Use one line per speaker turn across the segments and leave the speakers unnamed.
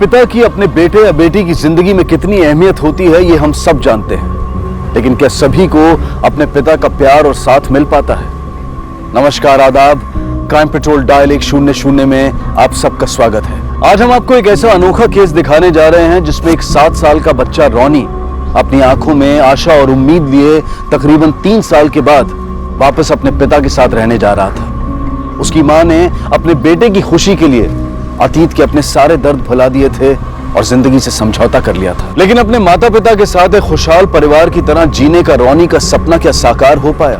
पिता की अपने बेटे या बेटी की जिंदगी में कितनी अहमियत होती है ये हम सब जानते हैं, लेकिन क्या सभी को अपने पिता का प्यार और साथ मिल पाता है? नमस्कार, आदाब। क्राइम पेट्रोल डायल 100 में आप सबका स्वागत है। आज हम आपको एक ऐसा अनोखा केस दिखाने जा रहे हैं जिसमें एक 7 साल का बच्चा रॉनी अपनी आंखों में आशा और उम्मीद लिए तकरीबन 3 साल के बाद वापस अपने पिता के साथ रहने जा रहा था। उसकी मां ने अपने बेटे की खुशी के लिए अतीत के अपने सारे दर्द भुला दिए थे और जिंदगी से समझौता कर लिया था, लेकिन अपने माता पिता के साथ एक खुशहाल परिवार की तरह जीने का रॉनी का सपना क्या साकार हो पाया?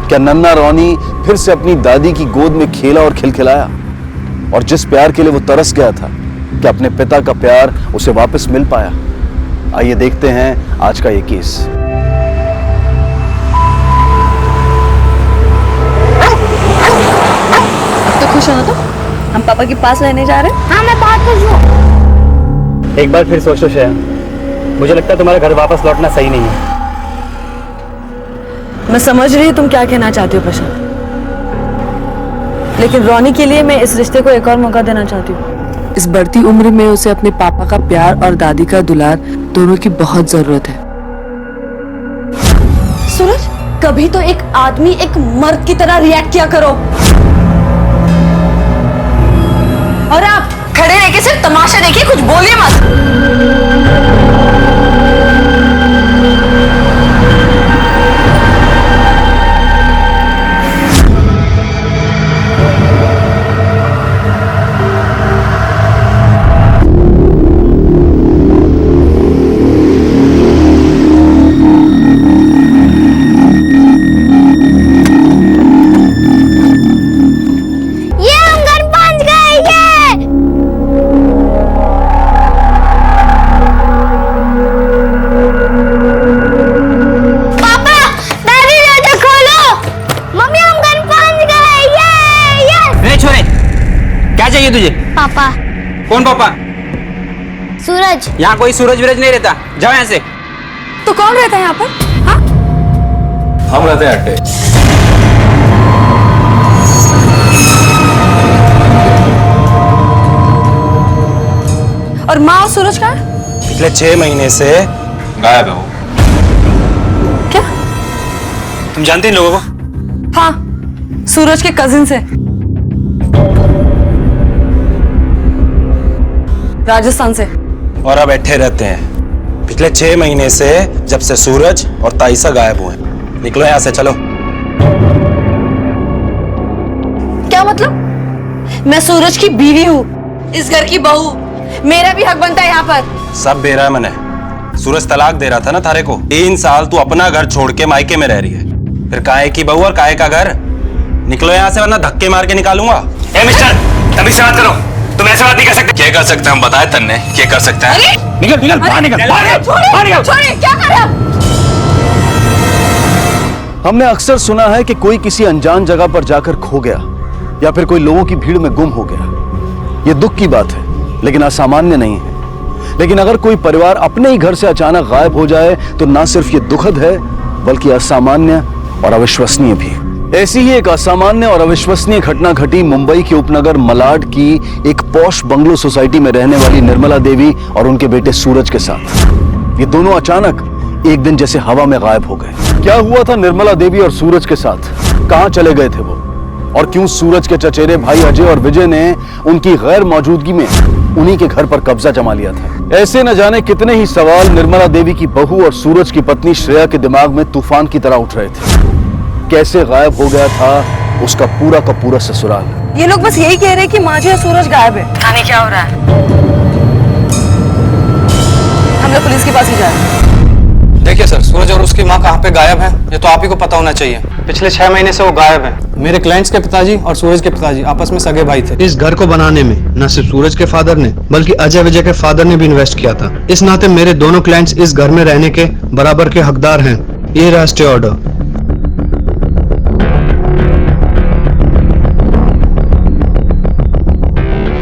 क्या नन्हा रॉनी फिर से अपनी दादी की गोद में खेला और खिलखिलाया? और जिस प्यार के लिए वो तरस गया था, क्या अपने पिता का प्यार उसे वापस मिल पाया? आइए देखते हैं आज का ये केस।
तो खुश हो ना? तो हम पापा के पास रहने जा रहे हैं।
हाँ, मैं बहुत खुश हूँ।
एक बार फिर सोचो श्रेया, मुझे लगता है तुम्हारा घर वापस लौटना सही नहीं है।
मैं समझ रही हूँ तुम क्या कहना चाहती हो प्रशांत, लेकिन रॉनी के लिए मैं इस रिश्ते को एक और मौका देना चाहती हूँ। इस बढ़ती उम्र में उसे अपने पापा का प्यार और दादी का दुलार दोनों की बहुत जरूरत है।
सूरज, कभी तो एक आदमी एक मर्द की तरह रिएक्ट किया करो, और आप खड़े रह के सिर्फ तमाशा देखिए, कुछ बोलिए मत।
तुझे
पापा।
कौन पापा?
सूरज।
यहाँ कोई सूरज विरज नहीं रहता, जाओ यहाँ से।
तो कौन रहता है यहाँ पर? हाँ?
हम रहते हैं अड्डे।
और माँ और सूरज कहाँ?
पिछले 6 महीने से
गायब है वो।
क्या?
तुम जानती इन लोगों को?
हाँ, सूरज के कजिन से, राजस्थान से।
और अब बैठे रहते हैं। पिछले 6 महीने से जब से सूरज और ताइसा गायब हुए। निकलो यहाँ से, चलो।
क्या मतलब? मैं सूरज की बीवी हूँ, इस घर की बहू, मेरा भी हक बनता है यहाँ पर।
सब बेरा मैंने। सूरज तलाक दे रहा था ना थारे को। 3 साल तू अपना घर छोड़ के मायके में रह रही है, फिर काहे की बहू और काहे का घर? निकलो यहाँ से वरना धक्के मार के निकालूंगा।
ए मिस्टर, तभी से बात करो। तुम ऐसे बात नहीं कर सकते। क्या कर सकते हैं हम बताए तन्ने, क्या कर सकते हैं?
निकल निकल, बाहर निकल, बाहर निकल।
छोड़िए, क्या कर रहे हैं?
हमने अक्सर सुना है कि कोई किसी अनजान जगह पर जाकर खो गया या फिर कोई लोगों की भीड़ में गुम हो गया। यह दुख की बात है, लेकिन असामान्य नहीं है। लेकिन अगर कोई परिवार अपने ही घर से अचानक गायब हो जाए तो ना सिर्फ ये दुखद है, बल्कि असामान्य और अविश्वसनीय भी। ऐसी ही एक असामान्य और अविश्वसनीय घटना घटी मुंबई के उपनगर मलाड की एक पॉश बंगलो सोसाइटी में रहने वाली निर्मला देवी और उनके बेटे सूरज के साथ। ये दोनों अचानक एक दिन जैसे हवा में गायब हो गए। क्या हुआ था निर्मला देवी और सूरज के साथ? कहां चले गए थे वो? और क्यों सूरज के चचेरे भाई अजय और विजय ने उनकी गैर मौजूदगी में उन्हीं के घर पर कब्जा जमा लिया था? ऐसे न जाने कितने ही सवाल निर्मला देवी की बहू और सूरज की पत्नी श्रेया के दिमाग में तूफान की तरह उठ रहे थे। कैसे गायब हो गया था उसका पूरा का पूरा ससुराल?
ये लोग बस यही कह रहे हैं कि माजी और सूरज गायब है। पता नहीं क्या हो रहा है। हम लोग पुलिस के पास ही जा रहे हैं।
देखिए सर, सूरज और उसकी माँ कहाँ पे गायब है, ये तो आप ही को पता होना चाहिए। पिछले 6 महीने से वो गायब है। मेरे क्लाइंट्स के पिताजी और सूरज के पिताजी आपस में सगे भाई थे।
इस घर को बनाने में न सिर्फ सूरज के फादर ने बल्कि अजय विजय के फादर ने भी इन्वेस्ट किया था। इस नाते मेरे दोनों क्लाइंट्स इस घर में रहने के बराबर के हकदार हैं। ये रहा स्टे ऑर्डर।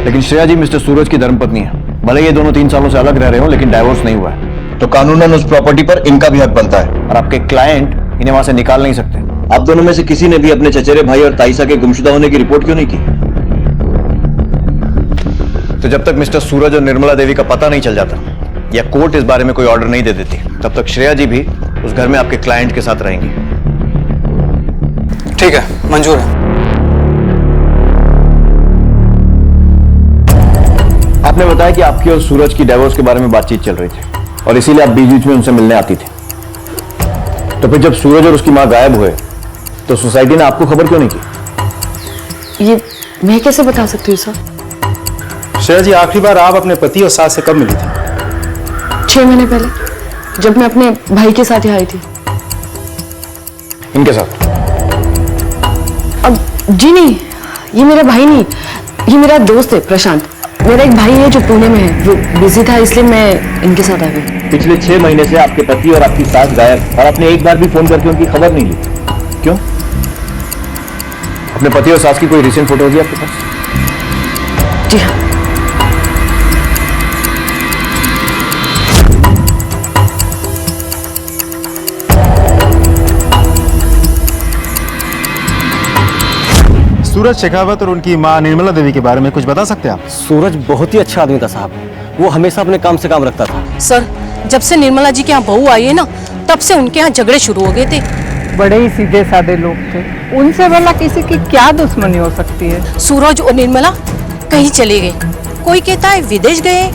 लेकिन श्रेया जी मिस्टर सूरज की धर्मपत्नी है। भले ये दोनों 3 सालों से अलग रह रहे हो, लेकिन डाइवोर्स नहीं हुआ है, तो कानूनन उस प्रॉपर्टी पर इनका भी हक बनता है। और आपके क्लाइंट इन्हें वहां से निकाल नहीं सकते।
आप दोनों में से किसी ने भी अपने चचेरे भाई और ताइसा के गुमशुदा होने की रिपोर्ट क्यों नहीं की? तो जब तक मिस्टर सूरज और निर्मला देवी का पता नहीं चल जाता या कोर्ट इस बारे में कोई ऑर्डर नहीं दे देती, तब तक श्रेया जी भी उस घर में आपके क्लाइंट के साथ रहेंगी।
ठीक है, मंजूर है।
आपने बताया कि आपकी और सूरज की डाइवोर्स के बारे में बातचीत चल रही थी और इसीलिए आप बीच बीच में उनसे मिलने आती थी। तो फिर जब सूरज और उसकी मां गायब हुए तो सोसाइटी ने आपको खबर क्यों नहीं की?
ये मैं कैसे बता सकती हूँ सर?
श्रेया जी, आखिरी बार आप अपने पति और सास से कब मिली थी?
6 महीने पहले, जब मैं अपने भाई के साथ ही आई थी।
इनके साथ?
अब जी नहीं, ये मेरा भाई नहीं, ये मेरा दोस्त है प्रशांत। मेरा एक भाई है जो पुणे में है, वो बिजी था इसलिए मैं इनके साथ आ गई।
पिछले 6 महीने से आपके पति और आपकी सास गायब और आपने एक बार भी फोन करके उनकी खबर नहीं ली, क्यों? अपने पति और सास की कोई रिसेंट फोटो होगी आपके पास?
जी हाँ।
सूरज शेखावत और उनकी मां निर्मला देवी के बारे में कुछ बता सकते हैं आप?
सूरज बहुत ही अच्छा आदमी था साहब, वो हमेशा अपने काम से काम रखता था।
सर, जब से निर्मला जी के यहाँ बहू आई है ना, तब से उनके यहाँ झगड़े शुरू हो गए थे।
बड़े ही सीधे साधे लोग थे, उनसे भला किसी की क्या दुश्मनी हो सकती है?
सूरज और निर्मला कहीं चले गए, कोई कहता है विदेश गए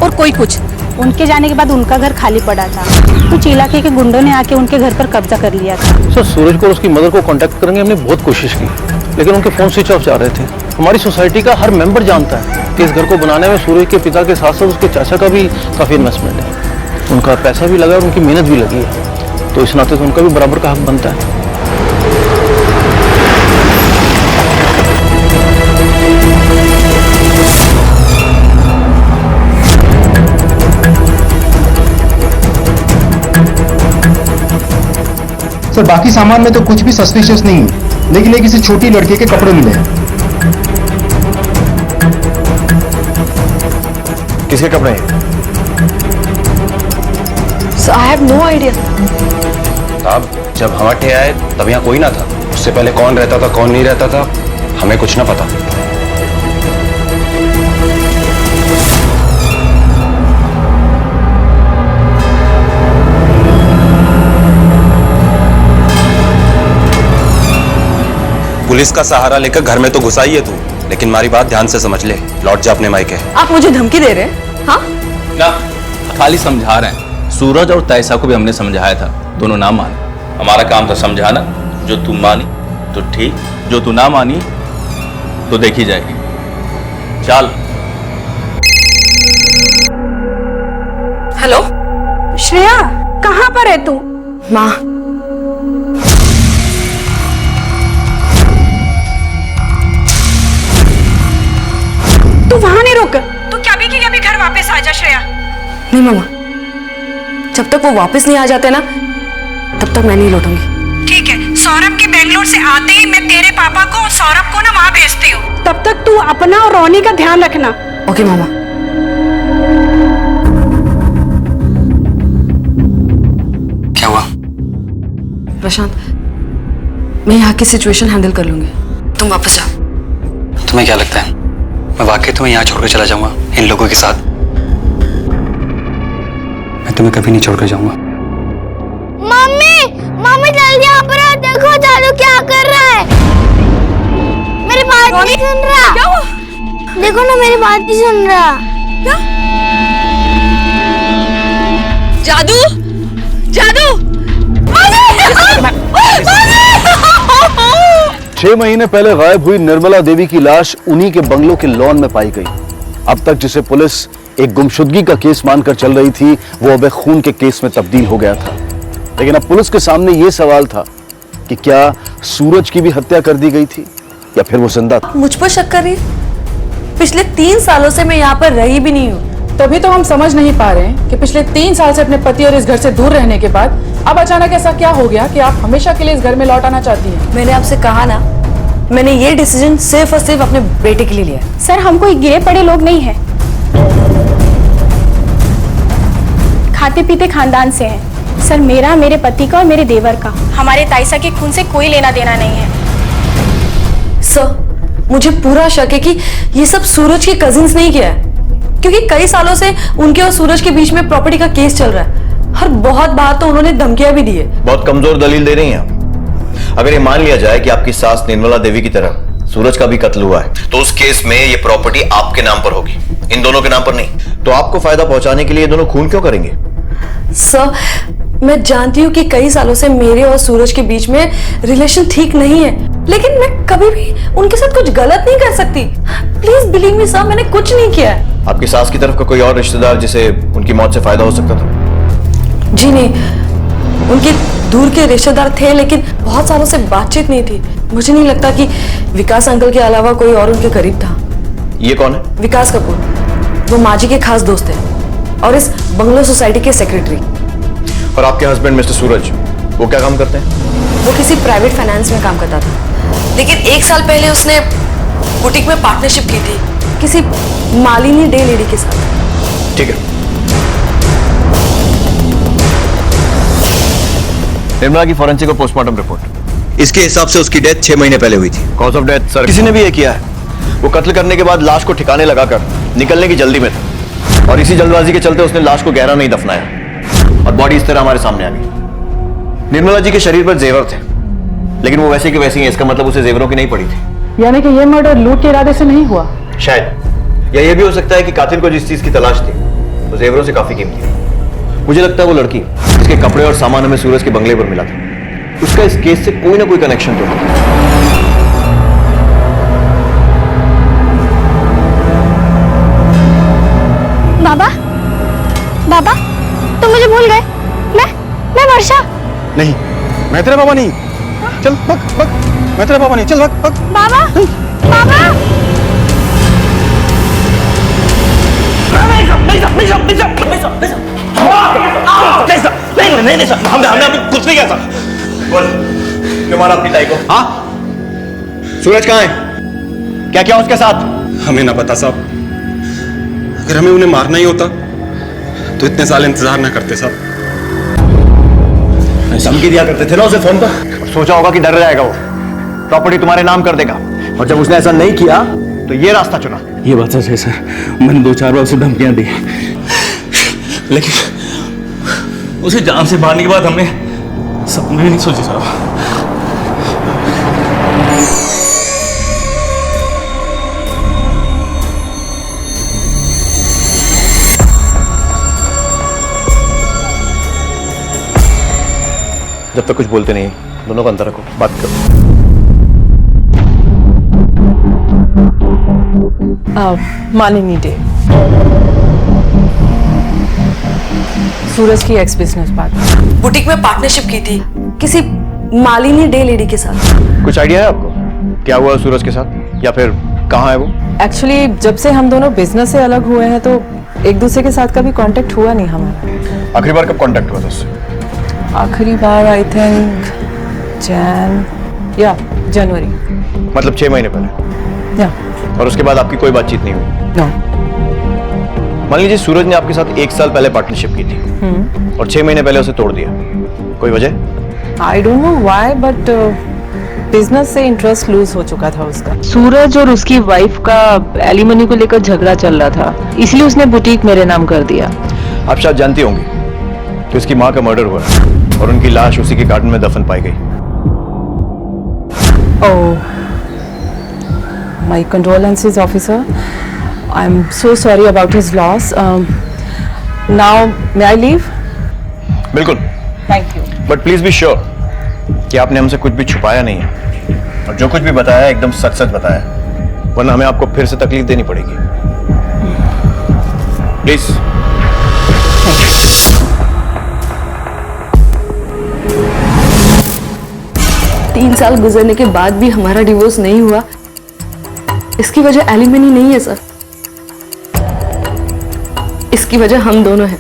और कोई कुछ।
उनके जाने के बाद उनका घर खाली पड़ा था, कुछ इलाके के गुंडों ने आके उनके घर पर कब्जा कर लिया था।
सर, सूरज को और उसकी मदर को कांटेक्ट करेंगे हमने बहुत कोशिश की, लेकिन उनके फोन स्विच ऑफ जा रहे थे। हमारी सोसाइटी का हर मेंबर जानता है कि इस घर को बनाने में सूरज के पिता के साथ साथ उसके चाचा का भी काफी इन्वेस्टमेंट है। उनका पैसा भी लगा और उनकी मेहनत भी लगी है, तो इस नाते तो उनका भी बराबर का हक बनता है।
सर, बाकी सामान में तो कुछ भी सस्पिशियस नहीं है, लेकिन एक किसी छोटी लड़के के कपड़े मिले हैं।
किसके कपड़े हैं?
So I have no idea.
साहब, जब हम हटे आए तब यहाँ कोई ना था। उससे पहले कौन रहता था कौन नहीं रहता था हमें कुछ ना पता। पुलिस का सहारा लेकर घर में तो घुसा ही है तू, लेकिन हमारी बात ध्यान से समझ ले, लौट जा अपने मायके।
आप मुझे धमकी दे रहे हैं? हाँ?
ना, खाली समझा रहे हैं। सूरज और तैसा को भी हमने समझाया था, दोनों ना माने। हमारा काम था समझाना, जो तू मानी तो ठीक, जो तू ना मानी तो देखी जाएगी। चल।
हेलो श्रेया, कहाँ पर है तू?
माँ,
तू वहां नहीं रुक, तू कभी की कभी घर वापस आ जा श्रेया।
नहीं मामा, जब तक वो वापस नहीं आ जाते ना, तब तक मैं नहीं लौटूंगी।
ठीक है, सौरभ के बेंगलोर से आते ही मैं तेरे पापा को और सौरभ को ना वहां भेजती हूँ। तब तक तू अपना और रोनी का ध्यान रखना।
ओके मामा।
क्या हुआ?
प्रशांत, मैं यहाँ की सिचुएशन हैंडल कर लूंगी, तुम वापस जाओ।
तुम्हें क्या लगता है मैं वाकई तुम्हें यहाँ छोड़कर चला जाऊंगा इन लोगों के साथ? मैं तुम्हें कभी नहीं छोड़कर जाऊंगा।
मम्मी, मम्मी जल्दी यहाँ पर आओ, देखो जादू क्या कर रहा है। मेरी बात नहीं सुन रहा। क्या हुआ? देखो ना, मेरी बात नहीं सुन रहा। क्या? जादू, जादू।
6 महीने पहले गायब हुई निर्मला देवी की लाश उन्हीं के बंगलों के लॉन में पाई गई। अब तक जिसे पुलिस एक गुमशुदगी का केस मानकर चल रही थी, वो अब एक खून के केस में तब्दील हो गया था। लेकिन अब पुलिस के सामने यह सवाल था कि क्या सूरज की भी हत्या कर दी गई थी या फिर वो जिंदा था।
मुझ पर शक कर रही है? पिछले 3 सालों से मैं यहाँ पर रही भी नहीं हूँ।
तभी तो हम समझ नहीं पा रहे हैं कि पिछले 3 साल से अपने पति और इस घर से दूर रहने के बाद अब अचानक ऐसा क्या हो गया कि आप हमेशा के लिए इस घर में लौट आना चाहती हैं?
मैंने आपसे कहा ना, मैंने ये डिसीजन सिर्फ और सिर्फ अपने बेटे के लिए लिया है।
सर, हम कोई गिरे पड़े लोग नहीं हैं, खाते पीते खानदान से हैं। सर, मेरा, मेरे पति का और मेरे देवर का, हमारे ताइसा के खून से कोई लेना देना नहीं है।
सर, मुझे पूरा शक है कि ये सब सूरज के कजिन्स ने किया है।
क्योंकि कई सालों से उनके और सूरज के बीच में प्रॉपर्टी का केस चल रहा है और बहुत बार तो उन्होंने धमकियां भी दी है।
बहुत कमजोर दलील दे रही हैं आप। अगर ये मान लिया जाए कि आपकी सास निर्मला देवी की तरह सूरज का भी कत्ल हुआ है तो उस केस में ये प्रॉपर्टी आपके नाम पर होगी, इन दोनों के नाम पर नहीं। तो आपको फायदा पहुंचाने के लिए ये दोनों खून क्यों करेंगे?
सर, मैं जानती हूँ कि कई सालों से मेरे और सूरज के बीच में रिलेशन ठीक नहीं है, लेकिन मैं कभी भी उनके साथ कुछ गलत नहीं कर सकती। प्लीज बिलीव मी सर, मैंने कुछ नहीं किया है।
आपकी सास की तरफ का कोई और रिश्तेदार जिसे उनकी मौत से फायदा हो सकता था?
जी नहीं, उनके दूर के रिश्तेदार थे लेकिन बहुत सालों से बातचीत नहीं थी। मुझे नहीं लगता कि विकास अंकल के अलावा कोई और उनके करीब था।
ये कौन है?
विकास कपूर, वो माँ जी के खास दोस्त हैं और इस बंगलो सोसाइटी के सेक्रेटरी।
और आपके हस्बैंड मिस्टर सूरज, वो क्या काम करते हैं?
वो किसी प्राइवेट फाइनेंस में काम करता था, लेकिन 1 साल पहले उसने बुटीक में पार्टनरशिप की थी किसी मालिनी डे लेडी के साथ।
ठीक है। निर्मला की फॉरेंसिक और पोस्टमार्टम रिपोर्ट, इसके हिसाब से उसकी डेथ 6 महीने पहले हुई थी। कॉज ऑफ डेथ सर किसी ने भी ये किया है। वो कत्ल करने के बाद लाश को ठिकाने लगाकर निकलने की जल्दी में था और इसी जल्दबाजी के चलते उसने लाश को गहरा नहीं दफनाया और बॉडी इस तरह हमारे सामने आ गई। निर्मला जी के शरीर पर जेवर थे, लेकिन वो वैसे की वैसी हैं, इसका मतलब उसे जेवरों की नहीं पड़ी थी।
यानी कि ये मर्डर लूट के इरादे से नहीं हुआ?
शायद, या ये भी हो सकता है कि कातिल को जिस चीज की तलाश थी वो जेवरों से काफी कीमती थी। मुझे लगता है वो लड़की जिसके कपड़े और सामान हमें सूरज के बंगले पर मिला था, उसका इस केस से कोई ना कोई कनेक्शन तो है।
बाबा, बाबा, तुम मुझे भूल गए? मैं वर्षा।
नहीं, मैं तेरा बाबा नहीं। चल भग भग, मैं तेरा बाबा नहीं। चल भग भग।
बाबा, बाबा।
नहीं सर, हमने कुछ नहीं किया सर। बोल, क्यों मारा अपनी ताई को? हाँ? सूरज कहाँ है? क्या किया उसके साथ?
हमें ना पता साहब। अगर हमें उन्हें मारना ही होता तो इतने साल इंतजार ना करते साहब।
धमकी दिया करते थे ना उसे फोन पर, और सोचा होगा कि डर जाएगा वो, प्रॉपर्टी तुम्हारे नाम कर देगा। और जब उसने ऐसा नहीं किया तो ये रास्ता चुना।
ये बात सच है सर, मैंने 2-4 बार उसे धमकियां दी, लेकिन उसे जान से मारने के बाद हमने सपने भी नहीं सोचे साहब।
जब तक कुछ बोलते नहीं, दोनों का अंतर रखो, बात करो।
मालिनी डे, सूरज की एक्स बिजनेस पार्टनर,
बुटीक में पार्टनरशिप की थी किसी मालिनी डे लेडी के साथ।
कुछ आइडिया है आपको क्या हुआ सूरज के साथ, या फिर कहाँ है वो?
एक्चुअली जब से हम दोनों बिजनेस से अलग हुए हैं तो एक दूसरे के साथ कभी कांटेक्ट हुआ नहीं हमारा।
आखिरी बार कब कांटेक्ट हुआ था उससे?
आखिरी बार आई थिंक जनवरी,
मतलब 6 महीने पहले।
या
और उसके बाद आपकी कोई बातचीत नहीं हुई?
नो।
मान लीजिए सूरज ने आपके साथ 1 साल पहले पार्टनरशिप की थी और 6 महीने पहले उसे तोड़ दिया, कोई वजह?
I don't know why, but business से इंटरेस्ट लूज हो चुका था उसका।
सूरज और उसकी वाइफ का एलिमनी को लेकर झगड़ा चल रहा था, इसलिए उसने बुटीक मेरे नाम कर दिया।
आप शायद जानती होंगी कि उसकी माँ का मर्डर हुआ और उनकी लाश उसी के गार्डन में दफन पाई गई।
Oh, my condolences, officer. I'm so sorry about his loss. Now, may I leave?
बिल्कुल।
Thank you.
But please be sure कि आपने हमसे कुछ भी छुपाया नहीं है और जो कुछ भी बताया एकदम सच सच बताया, वरना हमें आपको फिर से तकलीफ देनी पड़ेगी। प्लीज।
3 साल गुजरने के बाद भी हमारा डिवोर्स नहीं हुआ, इसकी वजह एलिमनी नहीं है सर, इसकी वजह हम दोनों हैं।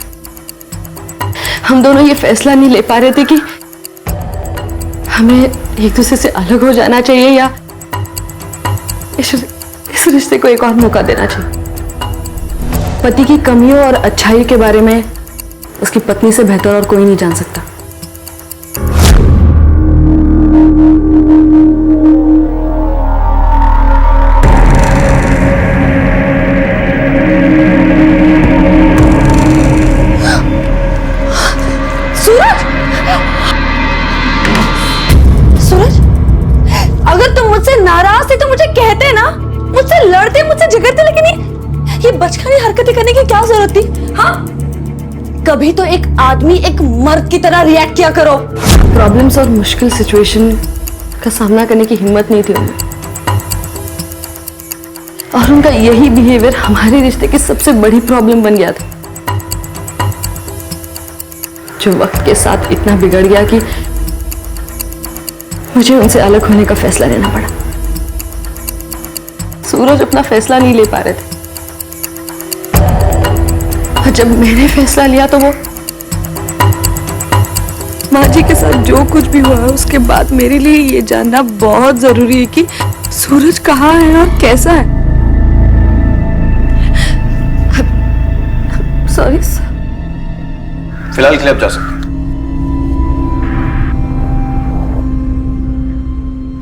हम दोनों ये फैसला नहीं ले पा रहे थे कि हमें एक दूसरे से अलग हो जाना चाहिए या इस रिश्ते को एक और मौका देना चाहिए। पति की कमियों और अच्छाई के बारे में उसकी पत्नी से बेहतर और कोई नहीं जान सकता। बचकानी हरकतें करने की क्या जरूरत थी? हाँ, कभी तो एक आदमी एक मर्द की तरह रिएक्ट किया करो। प्रॉब्लम्स और मुश्किल सिचुएशन का सामना करने की हिम्मत नहीं थी उनमें, और उनका यही बिहेवियर हमारे रिश्ते की सबसे बड़ी प्रॉब्लम बन गया था, जो वक्त के साथ इतना बिगड़ गया कि मुझे उनसे अलग होने का फैसला लेना पड़ा। सूरज अपना फैसला नहीं ले पा रहे थे, और जब मैंने फैसला लिया तो वो माँ जी के साथ जो कुछ भी हुआ है उसके बाद मेरे लिए ये जानना बहुत जरूरी है कि सूरज कहाँ है और कैसा है। सॉरी
फिलहाल के लिए आप जा सकते हैं।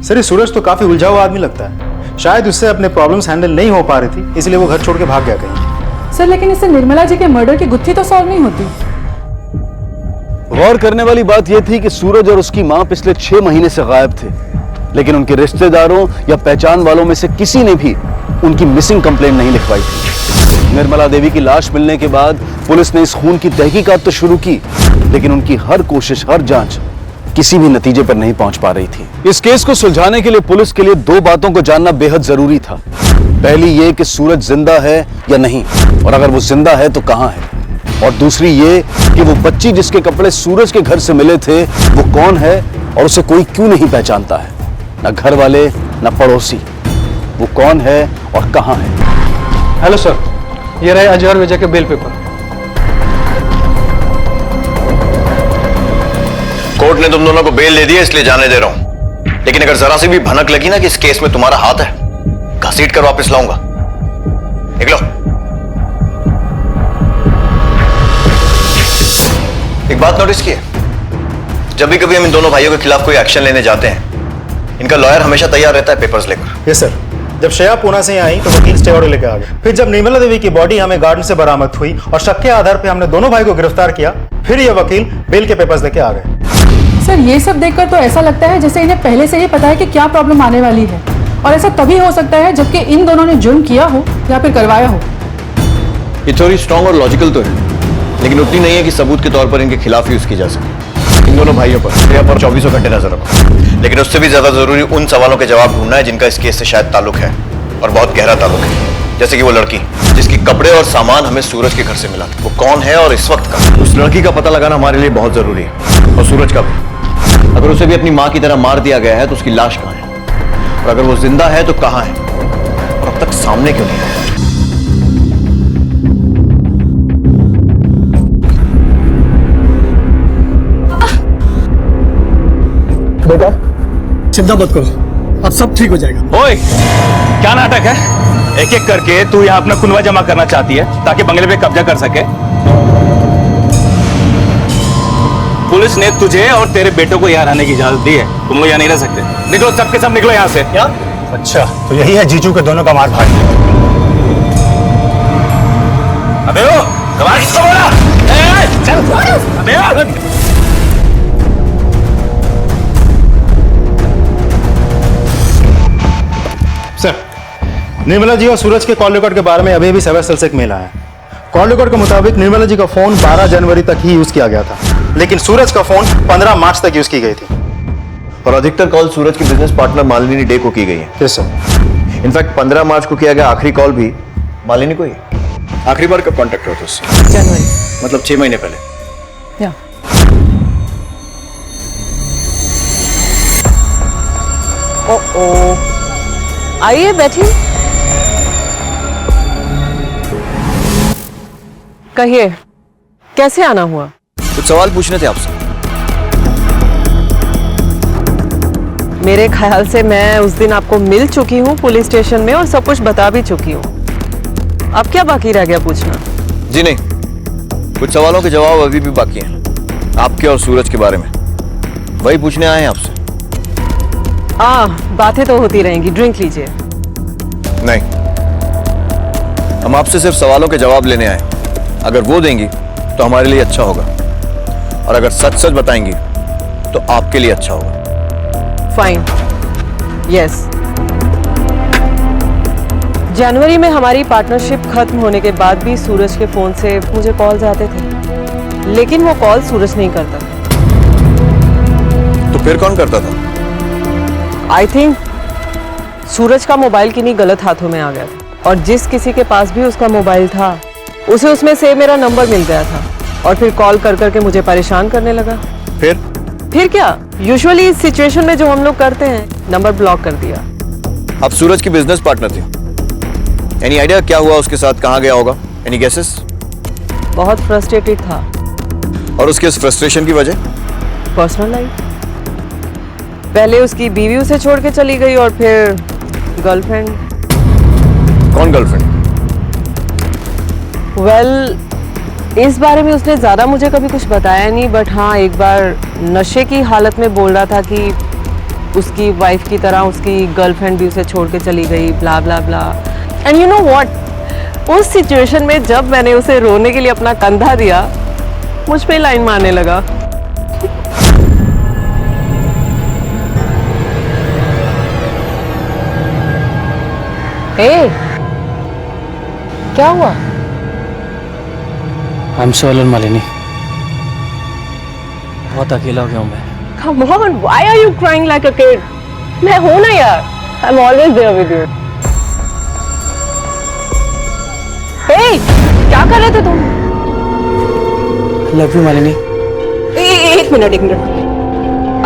सर, ये सूरज तो काफी उलझा हुआ आदमी लगता है। शायद उससे अपने प्रॉब्लम्स हैंडल नहीं हो पा रही थी, इसलिए वो घर छोड़ के भाग गया कहीं।
सर लेकिन इससे निर्मला जी के मर्डर की गुत्थी तो सॉल्व नहीं होती।
गौर करने वाली बात यह थी कि सूरज और उसकी मां पिछले 6 महीने से गायब थे, लेकिन उनके रिश्तेदारों या पहचान वालों में से किसी ने भी उनकी मिसिंग कंप्लेंट नहीं लिखवाई थी। निर्मला देवी की लाश मिलने के बाद पुलिस ने इस खून की तहकीकात तो शुरू की, लेकिन उनकी हर कोशिश, हर जांच किसी भी नतीजे पर नहीं पहुंच पा रही थी। इस केस को सुलझाने के लिए पुलिस के लिए 2 बातों को जानना बेहद जरूरी था। पहली ये कि सूरज जिंदा है या नहीं, और अगर वो जिंदा है तो कहां है, और दूसरी ये कि वो बच्ची जिसके कपड़े सूरज के घर से मिले थे वो कौन है और उसे कोई क्यों नहीं पहचानता है, ना घर वाले ना पड़ोसी। वो कौन है और कहां है।
हेलो सर, ये रहे अजय और विजय के बेल पेपर।
कोर्ट ने तुम दोनों को बेल दे दी है, इसलिए जाने दे रहा हूं। लेकिन अगर जरा सी भी भनक लगी ना कि इस केस में तुम्हारा हाथ है, घसीट कर वापस लाऊंगा। निकलो। एक बात नोटिस की है, जब भी कभी हम इन दोनों भाइयों के खिलाफ कोई एक्शन लेने जाते हैं, इनका लॉयर हमेशा तैयार रहता है पेपर्स लेकर।
Yes sir. जब श्रेया पूना से आई तो वकील स्टे ऑर्डर लेकर आ गए। फिर जब निर्मला देवी की बॉडी हमें गार्डन से बरामद हुई और शक के आधार पर हमने दोनों भाई को गिरफ्तार किया, फिर ये वकील बेल के पेपर्स लेके आ गए।
सर ये सब देखकर तो ऐसा लगता है जैसे इन्हें पहले से ही पता है कि क्या प्रॉब्लम आने वाली है, और ऐसा तभी हो सकता है जबकि इन दोनों ने जुर्म किया हो या फिर करवाया हो।
ये थोड़ी स्ट्रॉन्ग और लॉजिकल तो है, लेकिन उतनी नहीं है कि सबूत के तौर पर इनके खिलाफ यूज की जा सके। इन दोनों भाइयों पर श्रेया पर 24 घंटे नजर रखो, लेकिन उससे भी ज्यादा जरूरी उन सवालों के जवाब ढूंढना है जिनका इस केस से शायद ताल्लुक है, और बहुत गहरा ताल्लुक है। जैसे कि वो लड़की जिसके कपड़े और सामान हमें सूरज के घर से मिला था, वो कौन है और इस वक्त कहां। उस लड़की का पता लगाना हमारे लिए बहुत जरूरी है, और सूरज का भी। अगर उसे भी अपनी मां की तरह मार दिया गया है तो उसकी लाश कहां है, और अगर वो जिंदा है तो कहां है, और अब तक सामने क्यों नहीं आया।
बेटा चिंता मत करो, अब सब ठीक हो जाएगा।
ओए, क्या नाटक है? एक एक करके तू यहाँ अपना खुनवा जमा करना चाहती है ताकि बंगले पे कब्जा कर सके। पुलिस ने तुझे और तेरे बेटों को यहाँ रहने की इजाजत दी है, तुम लोग यहाँ नहीं रह सकते। निकलो, सबके सब निकलो यहाँ से। क्या?
अच्छा, तो यही है जीजू के दोनों का मार भाग।
अबे ओ, कमाल किसको बोला? चल, अबे ओ।
सर, निर्मला जी और सूरज के कॉल रिकॉर्ड के बारे में अभी भी सर्वे सेल से एक मेल आया है। कॉल रिकॉर्ड के मुताबिक निर्मला जी का फोन 12 जनवरी तक ही यूज किया गया था, लेकिन सूरज का फोन 15 मार्च तक यूज की गई थी।
और अधिकतर कॉल सूरज की बिजनेस पार्टनर मालिनी डे को की गई है।
Yes sir.
इनफैक्ट 15 मार्च को किया गया आखिरी कॉल भी मालिनी को ही। आखिरी बार कब कांटेक्ट हुआ था उससे?
जनवरी,
मतलब 6 महीने पहले।
या
ओ आइए बैठिए। कहिए कैसे आना हुआ?
कुछ सवाल पूछने थे आपसे।
मेरे ख्याल से मैं उस दिन आपको मिल चुकी हूँ पुलिस स्टेशन में और सब कुछ बता भी चुकी हूँ। अब क्या बाकी रह गया पूछना?
जी नहीं, कुछ सवालों के जवाब अभी भी बाकी हैं, आपके और सूरज के बारे में। वही पूछने आए हैं आपसे।
बातें तो होती रहेंगी, ड्रिंक लीजिए।
नहीं, हम आपसे सिर्फ सवालों के जवाब लेने आए। अगर वो देंगी तो हमारे लिए अच्छा होगा, और अगर सच सच बताएंगी तो आपके लिए अच्छा होगा।
Fine, yes. जनवरी में हमारी पार्टनरशिप खत्म होने के बाद भी सूरज के फोन से मुझे कॉल्स आते थे, लेकिन वो कॉल सूरज नहीं करता।
तो फिर कौन करता था?
आई थिंक सूरज का मोबाइल किन्हीं गलत हाथों में आ गया था, और जिस किसी के पास भी उसका मोबाइल था उसे उसमें से मेरा नंबर मिल गया था, और फिर कॉल कर करके मुझे परेशान करने लगा। फिर क्या, यूजुअली इस सिचुएशन में जो हम लोग करते हैं, नंबर ब्लॉक कर दिया।
आप सूरज की बिजनेस पार्टनर थे। एनी आइडिया क्या हुआ उसके साथ, कहाँ गया होगा? Any guesses?
बहुत फ्रस्ट्रेटेड था।
और उसके इस फ्रस्ट्रेशन की वजह?
Personal life. पहले उसकी बीवी उसे छोड़ के चली गई, और फिर गर्लफ्रेंड।
कौन गर्लफ्रेंड?
वेल, इस बारे में उसने ज्यादा मुझे कभी कुछ बताया नहीं, बट हाँ, एक बार नशे की हालत में बोल रहा था कि उसकी वाइफ की तरह उसकी गर्लफ्रेंड भी उसे छोड़ के चली गई, ब्ला ब्ला ब्ला। एंड यू नो व्हाट, उस सिचुएशन में जब मैंने उसे रोने के लिए अपना कंधा दिया, मुझ पे लाइन मारने लगा। ए, क्या हुआ?
I am so alone Malini, बहुत अकेला हो गया हूँ मैं।
Come on, why are you crying like a kid? मैं हूं ना यार, I'm always there with you. Hey, क्या कर रहे थे तुम?
Love you Malini.
एक मिनट।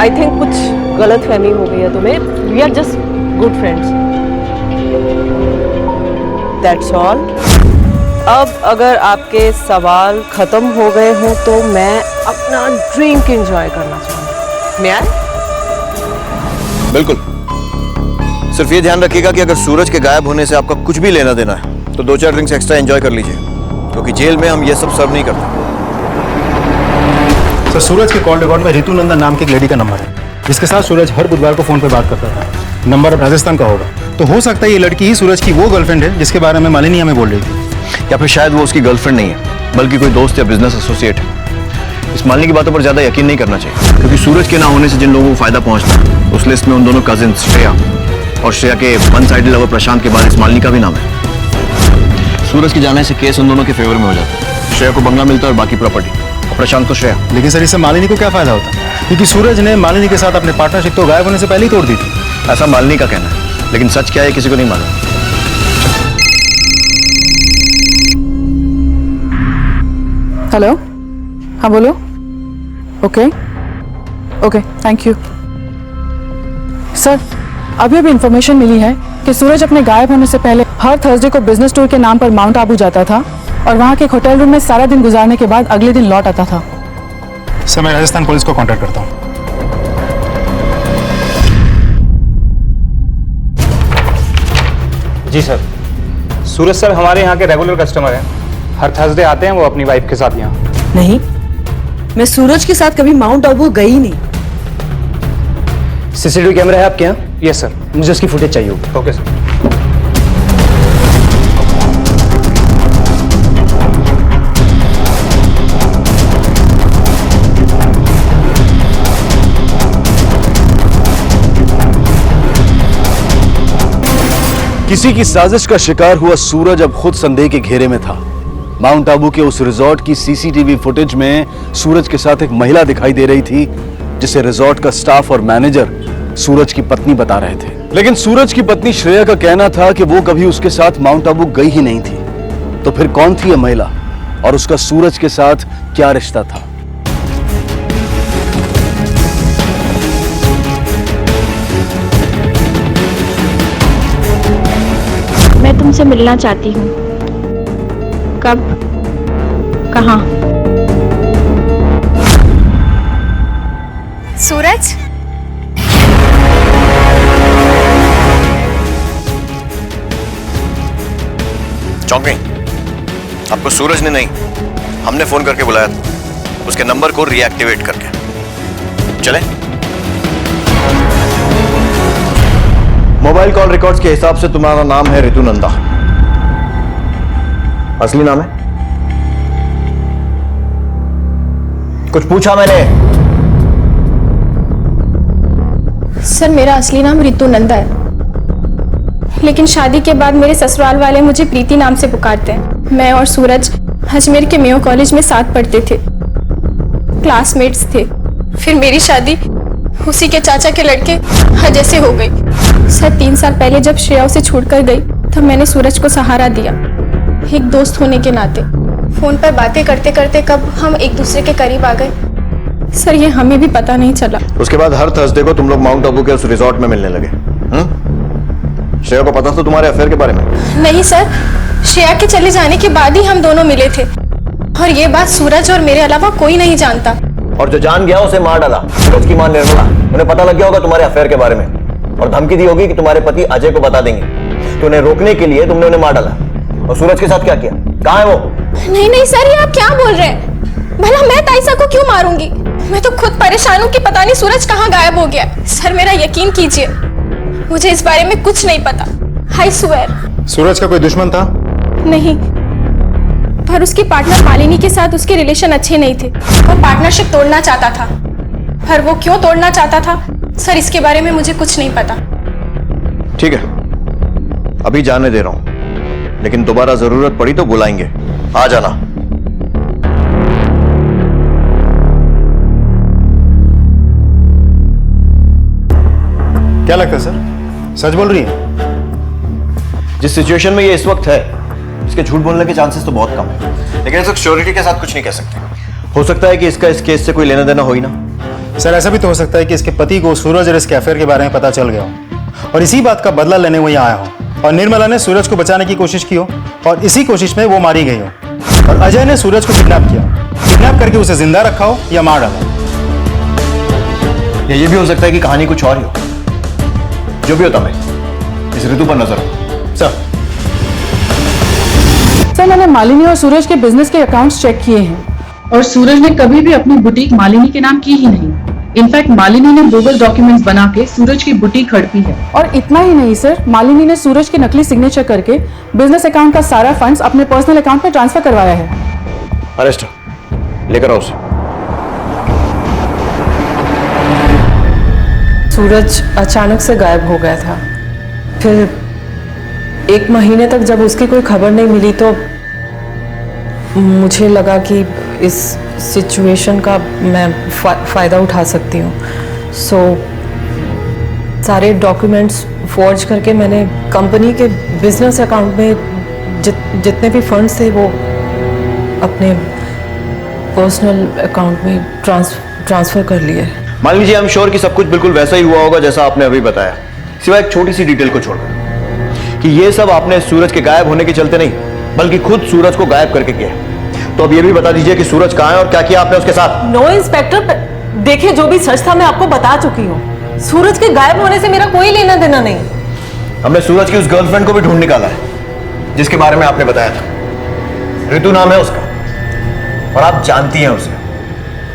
I think कुछ गलत फहमी हो गई है तुम्हें। We are just good friends. That's all. अब अगर आपके सवाल खत्म हो गए हों तो मैं अपना ड्रिंक एंजॉय करना चाहूँगी। मैं?
बिल्कुल। सिर्फ ये ध्यान रखिएगा कि अगर सूरज के गायब होने से आपका कुछ भी लेना देना है तो 2-4 ड्रिंक्स एक्स्ट्रा एंजॉय कर लीजिए, क्योंकि जेल में हम ये सब सर्व नहीं करते।
सर, सूरज के कॉल रिकॉर्ड में रितु नंदा नाम की एक लेडी का नंबर है, जिसके साथ सूरज हर बुधवार को फोन पर बात करता था। नंबर राजस्थान का होगा, तो हो सकता है ये लड़की ही सूरज की वो गर्लफ्रेंड है जिसके बारे में मालिनी हमें बोल रही थी।
या फिर शायद वो उसकी गर्लफ्रेंड नहीं है, बल्कि कोई दोस्त या बिजनेस एसोसिएट है। इस मालिनी की बातों पर ज्यादा यकीन नहीं करना चाहिए, क्योंकि सूरज के ना होने से जिन लोगों को फायदा पहुंचता है, उस लिस्ट में उन दोनों कजिन श्रेया और श्रेया के वन साइडेड लवर प्रशांत के बाद इस मालिनी का भी नाम है। सूरज के जाने से केस उन दोनों के फेवर में हो जाता है। श्रेया को बंगला मिलता है और बाकी प्रॉपर्टी, और प्रशांत को श्रेया।
लेकिन सर, इससे मालिनी को क्या फायदा होता? क्योंकि सूरज ने मालिनी के साथ अपनी पार्टनरशिप तो गायब होने से पहले ही तोड़ दी थी।
ऐसा मालिनी का कहना है, लेकिन सच क्या है किसी को नहीं मालूम।
हेलो, हाँ बोलो। Okay, thank you. सर, अभी इंफॉर्मेशन मिली है कि सूरज अपने गायब होने से पहले हर थर्सडे को बिजनेस टूर के नाम पर माउंट आबू जाता था, और वहाँ के एक होटल रूम में सारा दिन गुजारने के बाद अगले दिन लौट आता था।
सर, मैं राजस्थान पुलिस को कांटेक्ट करता हूँ।
जी सर। सूरज सर हमारे यहाँ के रेगुलर कस्टमर हैं, हर थर्सडे आते हैं वो अपनी वाइफ के साथ यहाँ।
नहीं, मैं सूरज के साथ कभी माउंट आबू गई नहीं।
सीसीटीवी कैमरा है आपके यहाँ? यस सर, मुझे उसकी फुटेज चाहिए होगी। Okay sir.
किसी की साजिश का शिकार हुआ सूरज अब खुद संदेह के घेरे में था। माउंट आबू के उस रिजॉर्ट की सीसीटीवी फुटेज में सूरज के साथ एक महिला दिखाई दे रही थी, जिसे रिजॉर्ट का स्टाफ और मैनेजर सूरज की पत्नी बता रहे थे। लेकिन सूरज की पत्नी श्रेया का कहना था कि वो कभी उसके साथ माउंट आबू गई ही नहीं थी। तो फिर कौन थी यह महिला और उसका सूरज के साथ क्या रिश्ता था?
मैं तुमसे मिलना चाहती हूँ। कब? कहाँ? सूरज?
चौंक गई? आपको सूरज ने नहीं, हमने फोन करके बुलाया था, उसके नंबर को रीएक्टिवेट करके। चले? मोबाइल कॉल रिकॉर्ड्स के हिसाब से तुम्हारा नाम है रितु नंदा। असली नाम है? कुछ पूछा मैंने?
सर, मेरा असली नाम रितु नंदा है। लेकिन शादी के बाद मेरे ससुराल वाले मुझे प्रीति नाम से पुकारते हैं। मैं और सूरज अजमेर के मेयो कॉलेज में साथ पढ़ते थे, क्लासमेट्स थे। फिर मेरी शादी उसी के चाचा के लड़के अजय से हो गई। सर 3 साल पहले जब श्रेया उसे छोड़कर गई तब मैंने सूरज को सहारा दिया, एक दोस्त होने के नाते। फोन पर बातें करते करते कब हम एक दूसरे के करीब आ गए सर, ये हमें भी पता नहीं चला।
उसके बाद हर थर्सडे को तुम लोग माउंट आबू के उस रिजॉर्ट में मिलने लगे। श्रेया को पता था तुम्हारे अफेयर के बारे में?
नहीं सर, श्रेया के चले जाने के बाद ही हम दोनों मिले थे और ये बात सूरज और मेरे अलावा कोई नहीं जानता।
और जो जान गया उसे मार डाला। सूरज की मां निर्मला, उन्हें पता लग गया होगा तुम्हारे अफेयर के बारे में और धमकी दी होगी कि तुम्हारे पति अजय को बता देंगे, तो उन्हें रोकने के लिए तुमने उन्हें मार डाला। और सूरज के साथ क्या किया? कहाँ है वो?
नहीं सर, ये आप क्या बोल रहे हैं? भला मैं ताइसा को क्यों मारूंगी? मैं तो खुद परेशान हूँ कि पता नहीं सूरज कहाँ गायब हो गया। सर मेरा यकीन कीजिए, मुझे इस बारे में कुछ नहीं पता। I swear.
सूरज का कोई दुश्मन था?
नहीं, पर उसकी पार्टनर मालिनी के साथ उसके रिलेशन अच्छे नहीं थे। वो पार्टनरशिप तोड़ना चाहता था, पर वो क्यों तोड़ना चाहता था सर, इसके बारे में मुझे कुछ नहीं पता।
ठीक है, अभी जाने दे रहा हूं, लेकिन दोबारा जरूरत पड़ी तो बुलाएंगे, आ जाना।
क्या लगता है सर, सच बोल रही है?
जिस सिचुएशन में ये इस वक्त है, इसके झूठ बोलने के चांसेस तो बहुत कम है, लेकिन इस श्योरिटी के साथ कुछ नहीं कह सकते। हो सकता है कि इसका इस केस से कोई लेना देना हो ही ना।
सर ऐसा भी तो हो सकता है कि इसके पति को सूरज और इसके अफेयर के बारे में पता चल गया हो और इसी बात का बदला लेने वो यहाँ आया हो और निर्मला ने सूरज को बचाने की कोशिश की हो और इसी कोशिश में वो मारी गई हो और अजय ने सूरज को किडनैप किया, किडनैप करके उसे जिंदा रखा हो या मार डाला।
ये भी हो सकता है कि कहानी कुछ और ही हो। जो भी होता, मैं इस ऋतु पर नजर रखूं।
सर मैंने मालिनी और सूरज के बिजनेस के अकाउंट्स चेक किए हैं और सूरज ने कभी भी अपनी बुटीक मालिनी के नाम की ही नहीं। इनफैक्ट मालिनी ने बोगस डॉक्यूमेंट्स बना के सूरज की बुटीक हड़पी है। और इतना ही नहीं सर, मालिनी ने सूरज के नकली सिग्नेचर करके बिजनेस अकाउंट का सारा फंड्स अपने पर्सनल अकाउंट में ट्रांसफर करवाया है।
अरेस्ट, लेकर आओ उसे।
सूरज अचानक से गायब हो गया था। फिर 1 महीने तक जब उसकी कोई खबर नहीं मिली तो मुझे लगा कि इस सिचुएशन का मैं फ़ायदा उठा सकती हूँ। सारे डॉक्यूमेंट्स फॉर्ज करके मैंने कंपनी के बिजनेस अकाउंट में जितने भी फंड्स थे वो अपने पर्सनल अकाउंट में ट्रांसफ़र कर लिए।
Malini ji, I am sure कि सब कुछ बिल्कुल वैसा ही हुआ होगा जैसा आपने अभी बताया, सिवाय एक छोटी सी डिटेल को छोड़कर कि ये सब आपने सूरज के गायब होने के चलते नहीं, बल्कि खुद सूरज को गायब करके किया है। तो अब ये भी बता दीजिए कि सूरज कहाँ है और क्या किया आपने उसके साथ?
नो इंस्पेक्टर, देखिए जो भी सच था मैं आपको बता चुकी हूँ। सूरज के गायब होने से मेरा कोई लेना देना नहीं।
हमने सूरज की उस गर्लफ्रेंड को भी ढूंढ निकाला है जिसके बारे में आपने बताया था। ऋतु नाम है उसका और आप जानती हैं उसे,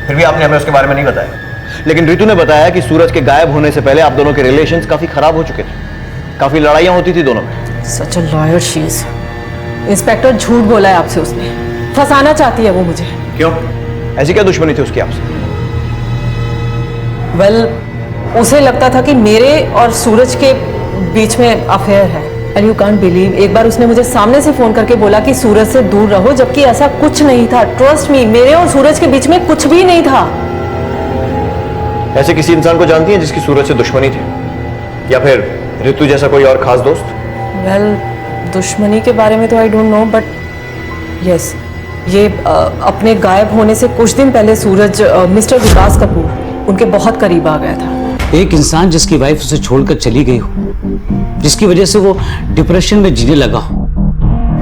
फिर भी आपने हमें उसके बारे में नहीं बताया। लेकिन ऋतु ने बताया कि सूरज के गायब होने से पहले आप दोनों के रिलेशंस काफी खराब हो चुके थे, काफी लड़ाइयां होती थी दोनों में।
Such a lawyer she is. Inspector झूठ बोला है आपसे, उसने फंसाना चाहती है वो मुझे।
क्यों? ऐसी क्या दुश्मनी थी उसकी आपसे?
वेल, उसे लगता था कि मेरे और सूरज के बीच में अफेयर है। एंड यू कांट बिलीव, एक बार उसने मुझे सामने से फोन करके बोला कि सूरज से दूर रहो, जबकि ऐसा कुछ नहीं था। ट्रस्ट मी, मेरे और सूरज के बीच में कुछ भी नहीं था।
ऐसे किसी इंसान को जानती हैं जिसकी सूरज से दुश्मनी थी, या फिर ऋतु जैसा कोई और खास दोस्त?
वेल, दुश्मनी के बारे में तो I don't know, but yes, ये अपने गायब होने से कुछ दिन पहले सूरज मिस्टर विकास कपूर उनके बहुत करीब आ गया था।
एक इंसान जिसकी वाइफ उसे छोड़कर चली गई हो, जिसकी वजह से वो डिप्रेशन में जीने लगा हो,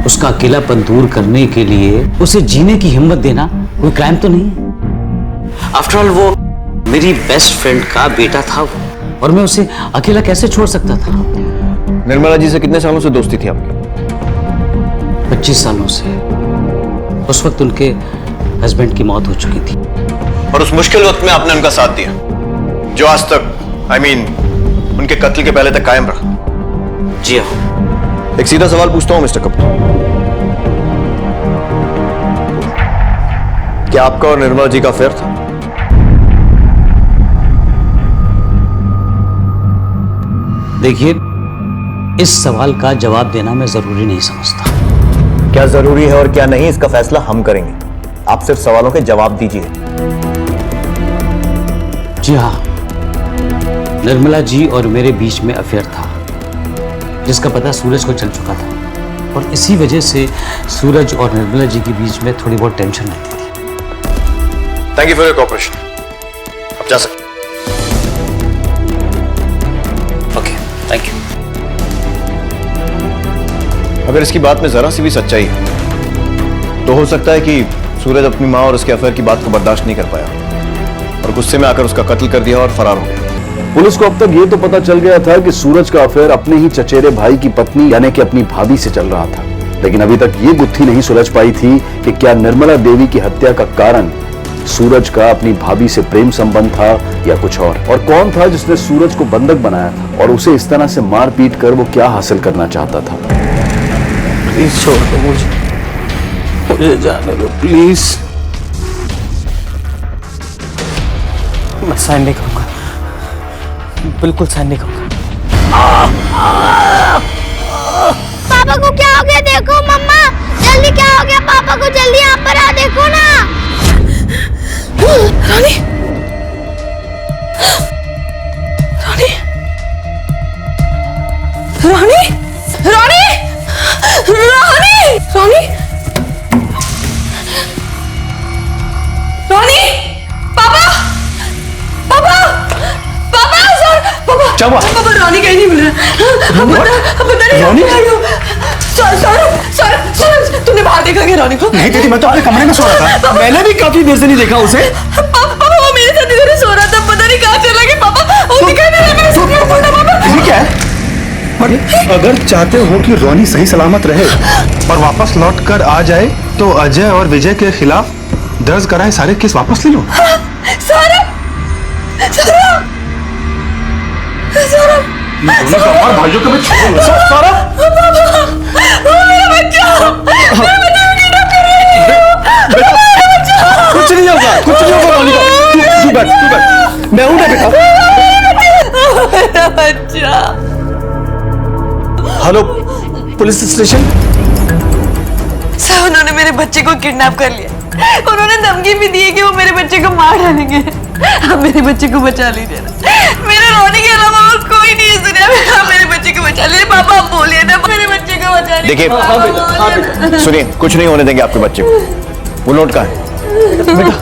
उसका अकेलापन दूर करने के लिए उसे जीने की हिम्मत देना कोई क्राइम तो नहीं है। आफ्टर ऑल वो मेरी बेस्ट फ्रेंड का बेटा था वो, और मैं उसे अकेला कैसे छोड़ सकता था?
निर्मला जी से कितने सालों से दोस्ती थी आपकी?
25 सालों से। उस वक्त उनके हस्बैंड की मौत हो चुकी थी।
और उस मुश्किल वक्त में आपने उनका साथ दिया, जो आज तक उनके कत्ल के पहले तक कायम रहा।
जी हाँ।
एक सीधा सवाल पूछता हूं मिस्टर कपूर, क्या आपका और निर्मला जी का अफेयर था?
देखिए, इस सवाल का जवाब देना मैं जरूरी नहीं समझता।
क्या जरूरी है और क्या नहीं, इसका फैसला हम करेंगे। आप सिर्फ सवालों के जवाब दीजिए।
जी हाँ, निर्मला जी और मेरे बीच में अफेयर था, जिसका पता सूरज को चल चुका था, और इसी वजह से सूरज और निर्मला जी के बीच में थोड़ी बहुत टेंशन रहती थी।
Thank you for your cooperation. अब जा सकते।
Okay, thank you.
अगर इसकी बात में जरा सी भी सच्चाई है तो हो सकता है कि सूरज अपनी माँ और उसके अफेयर की बात को बर्दाश्त नहीं कर पाया और गुस्से में आकर उसका कत्ल कर दिया और फरार हो गया।
पुलिस को अब तक ये तो पता चल गया था कि सूरज का अफेयर अपने ही चचेरे भाई की पत्नी यानी कि अपनी भाभी से चल रहा था, लेकिन अभी तक ये गुत्थी नहीं सुलझ पाई थी कि क्या निर्मला देवी की हत्या का कारण सूरज का अपनी भाभी से प्रेम संबंध था या कुछ और कौन था जिसने सूरज को बंधक बनाया था और उसे इस तरह से मार पीट कर वो क्या हासिल करना चाहता था।
प्लीज छोड़ दो मुझे जाने दो प्लीज। मैं साइन नहीं करूंगा, बिल्कुल साइन नहीं करूंगा।
पापा को क्या हो गया? देखो मम्मा, जल्दी क्या हो गया पापा को? जल्दी यहाँ पर आ, देखो ना।
रानी, रानी, रानी, रानी, रानी, रानी, रानी, पापा, पापा, पापा, सर, पापा,
क्या हुआ?
पापा, रानी कहीं नहीं मिल रहा। पता नहीं
रानी?
सर, सर, सर, सर, तुमने बाहर देखा क्या रानी को?
नहीं दीदी, मैं तो अपने कमरे में सो रहा था। मैंने भी काफी देर से नहीं देखा उसे।
पापा, वो मेरे साथ इधर ही सो रहा था, पता नहीं कहाँ चला गया पापा, वो दिखाई नहीं रहा मेरे सपने में पापा।
ये क्या है? अगर चाहते हो कि रोनी सही सलामत रहे और वापस लौट कर आ जाए तो अजय और विजय के खिलाफ दर्ज कराए सारे केस वापस ले लो।
सारा, सारा, सारा,
और भाइयों को मैं छोड़ूंगा। सारा,
मेरा बच्चा, मेरा बच्चा किडनैप कर रही है।
कुछ नहीं होगा, कुछ नहीं होगा रोनी को। तू बैठ, मैं हूं ना बेटा।
मेरा बच्चा।
Hello, police station.
सर, उन्होंने मेरे बच्चे को किडनैप कर लिया। उन्होंने धमकी भी दी है कि वो मेरे बच्चे को मार डालेंगे। आप मेरे बच्चे को बचा लीजिए ना। मेरे रोने के अलावा और कोई नहीं है दुनिया। आप मेरे बच्चे को बचा लीजिए पापा, आप बोलिए ना, मेरे बच्चे को बचा लीजिए।
देखिए सुनिए, कुछ नहीं होने देंगे आपके बच्चे को। वो नोट कहाँ है?
बेटा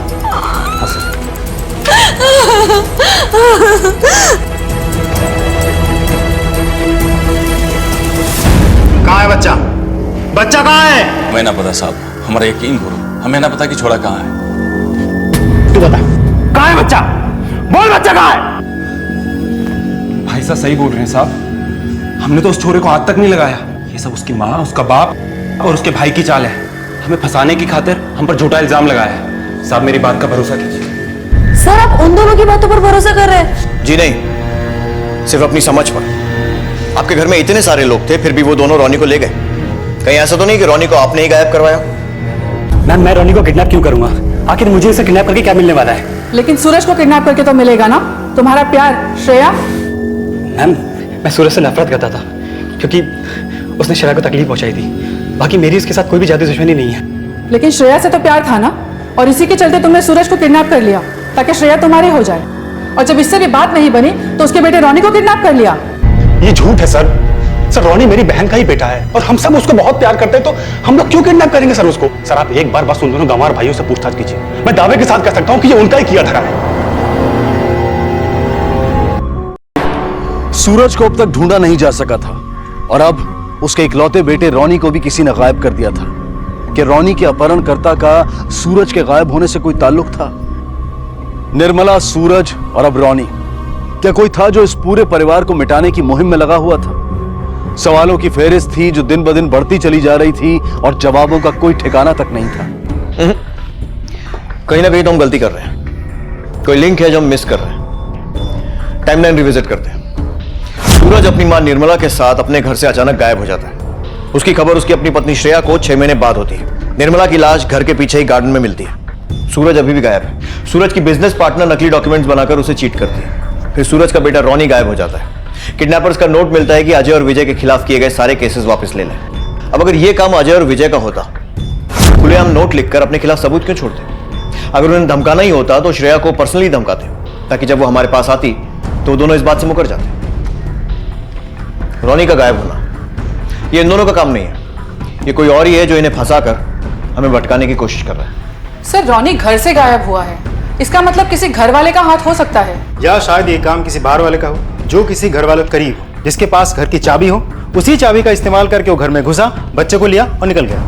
कहाँ है बच्चा? बच्चा कहाँ है?
हमें ना पता साहब, हमारा यकीन करो, हमें ना पता कि छोड़ा कहाँ है।
तू बता, कहाँ है बच्चा? बोल, बच्चा कहाँ है?
भाई साहब सही बोल रहे हैं साहब, हमने तो उस छोरे को हाथ तक नहीं लगाया। ये सब उसकी माँ, उसका बाप और उसके भाई की चाल है। हमें फंसाने की खातिर हम पर झूठा इल्जाम लगाया है। साहब मेरी बात का भरोसा कीजिए।
सर, आप उन दोनों की बातों पर भरोसा कर रहे हैं?
जी नहीं, सिर्फ अपनी समझ पर। आपके घर में इतने सारे लोग थे, फिर भी वो दोनों रोनी को ले गए। कहीं ऐसा तो नहीं कि रोनी को आपने ही गायब करवाया?
मैम, मैं रोनी को किडनैप क्यों करूंगा? आखिर मुझे उसे किडनैप करके क्या मिलने वाला है?
लेकिन सूरज को किडनैप करके तो मिलेगा ना तुम्हारा प्यार, श्रेया।
मैम, मैं सूरज से नफरत करता था क्योंकि उसने श्रेया को तकलीफ पहुंचाई थी। बाकी मेरी उसके साथ कोई भी जाती दुश्मनी नहीं है।
लेकिन श्रेया से तो प्यार था ना, और इसी के चलते तुमने सूरज को किडनैप कर लिया ताकि श्रेया तुम्हारी हो जाए। और जब इससे भी बात नहीं बनी तो उसके बेटे रोनी को किडनैप कर लिया।
ये झूठ है सर। सर, रोनी मेरी बहन का ही बेटा है और हम सब उसको बहुत प्यार करते हैं, तो हम लोग क्यों किडनैप करेंगे सर उसको? सर, आप एक बार बस उन दोनों गंवार भाइयों से पूछताछ कीजिए। मैं दावे के साथ कह सकता हूं कि ये उनका ही किया धरा है।
सूरज को अब तक ढूंढा नहीं जा सका था और अब उसके इकलौते बेटे रोनी को भी किसी ने गायब कर दिया था। कि रोनी के अपहरणकर्ता का सूरज के गायब होने से कोई ताल्लुक था? निर्मला, सूरज और अब रोनी, क्या कोई था जो इस पूरे परिवार को मिटाने की मुहिम में लगा हुआ था? सवालों की फेहरिस्त थी जो दिन ब दिन बढ़ती चली जा रही थी और जवाबों का कोई ठिकाना तक नहीं था।
कहीं ना कहीं तो हम गलती कर रहे हैं। कोई लिंक है जो हम मिस कर रहे हैं। टाइमलाइन रिविजिट करते हैं। सूरज अपनी मां निर्मला के साथ अपने घर से अचानक गायब हो जाता है। उसकी खबर उसकी अपनी पत्नी श्रेया को 6 महीने बाद होती है। निर्मला की लाश घर के पीछे ही गार्डन में मिलती है। सूरज अभी भी गायब है। सूरज की बिजनेस पार्टनर नकली डॉक्यूमेंट्स बनाकर उसे चीट करती है। फिर सूरज का बेटा रोनी गायब हो जाता है। किडनैपर्स का नोट मिलता है कि अजय और विजय के खिलाफ किए गए सारे केसेस वापस ले लें। अब अगर ये काम अजय और विजय का होता तो खुलेआम नोट लिखकर अपने खिलाफ सबूत क्यों छोड़ते? अगर उन्हें धमकाना ही होता तो श्रेया को पर्सनली धमकाते, ताकि जब वो हमारे पास आती तो दोनों इस बात से मुकर जाते। रोनी का गायब होना ये इन दोनों का काम नहीं है, ये कोई और ही है जो इन्हें फंसाकर हमें भटकाने की कोशिश कर रहा है।
सर, रॉनी घर से गायब हुआ है, इसका मतलब किसी घर वाले का हाथ हो सकता है।
या शायद ये काम किसी बाहर वाले का हो, जो किसी घर वाले करीब हो, जिसके पास घर की चाबी हो। उसी चाबी का इस्तेमाल करके वो घर में घुसा, बच्चे को लिया और निकल गया।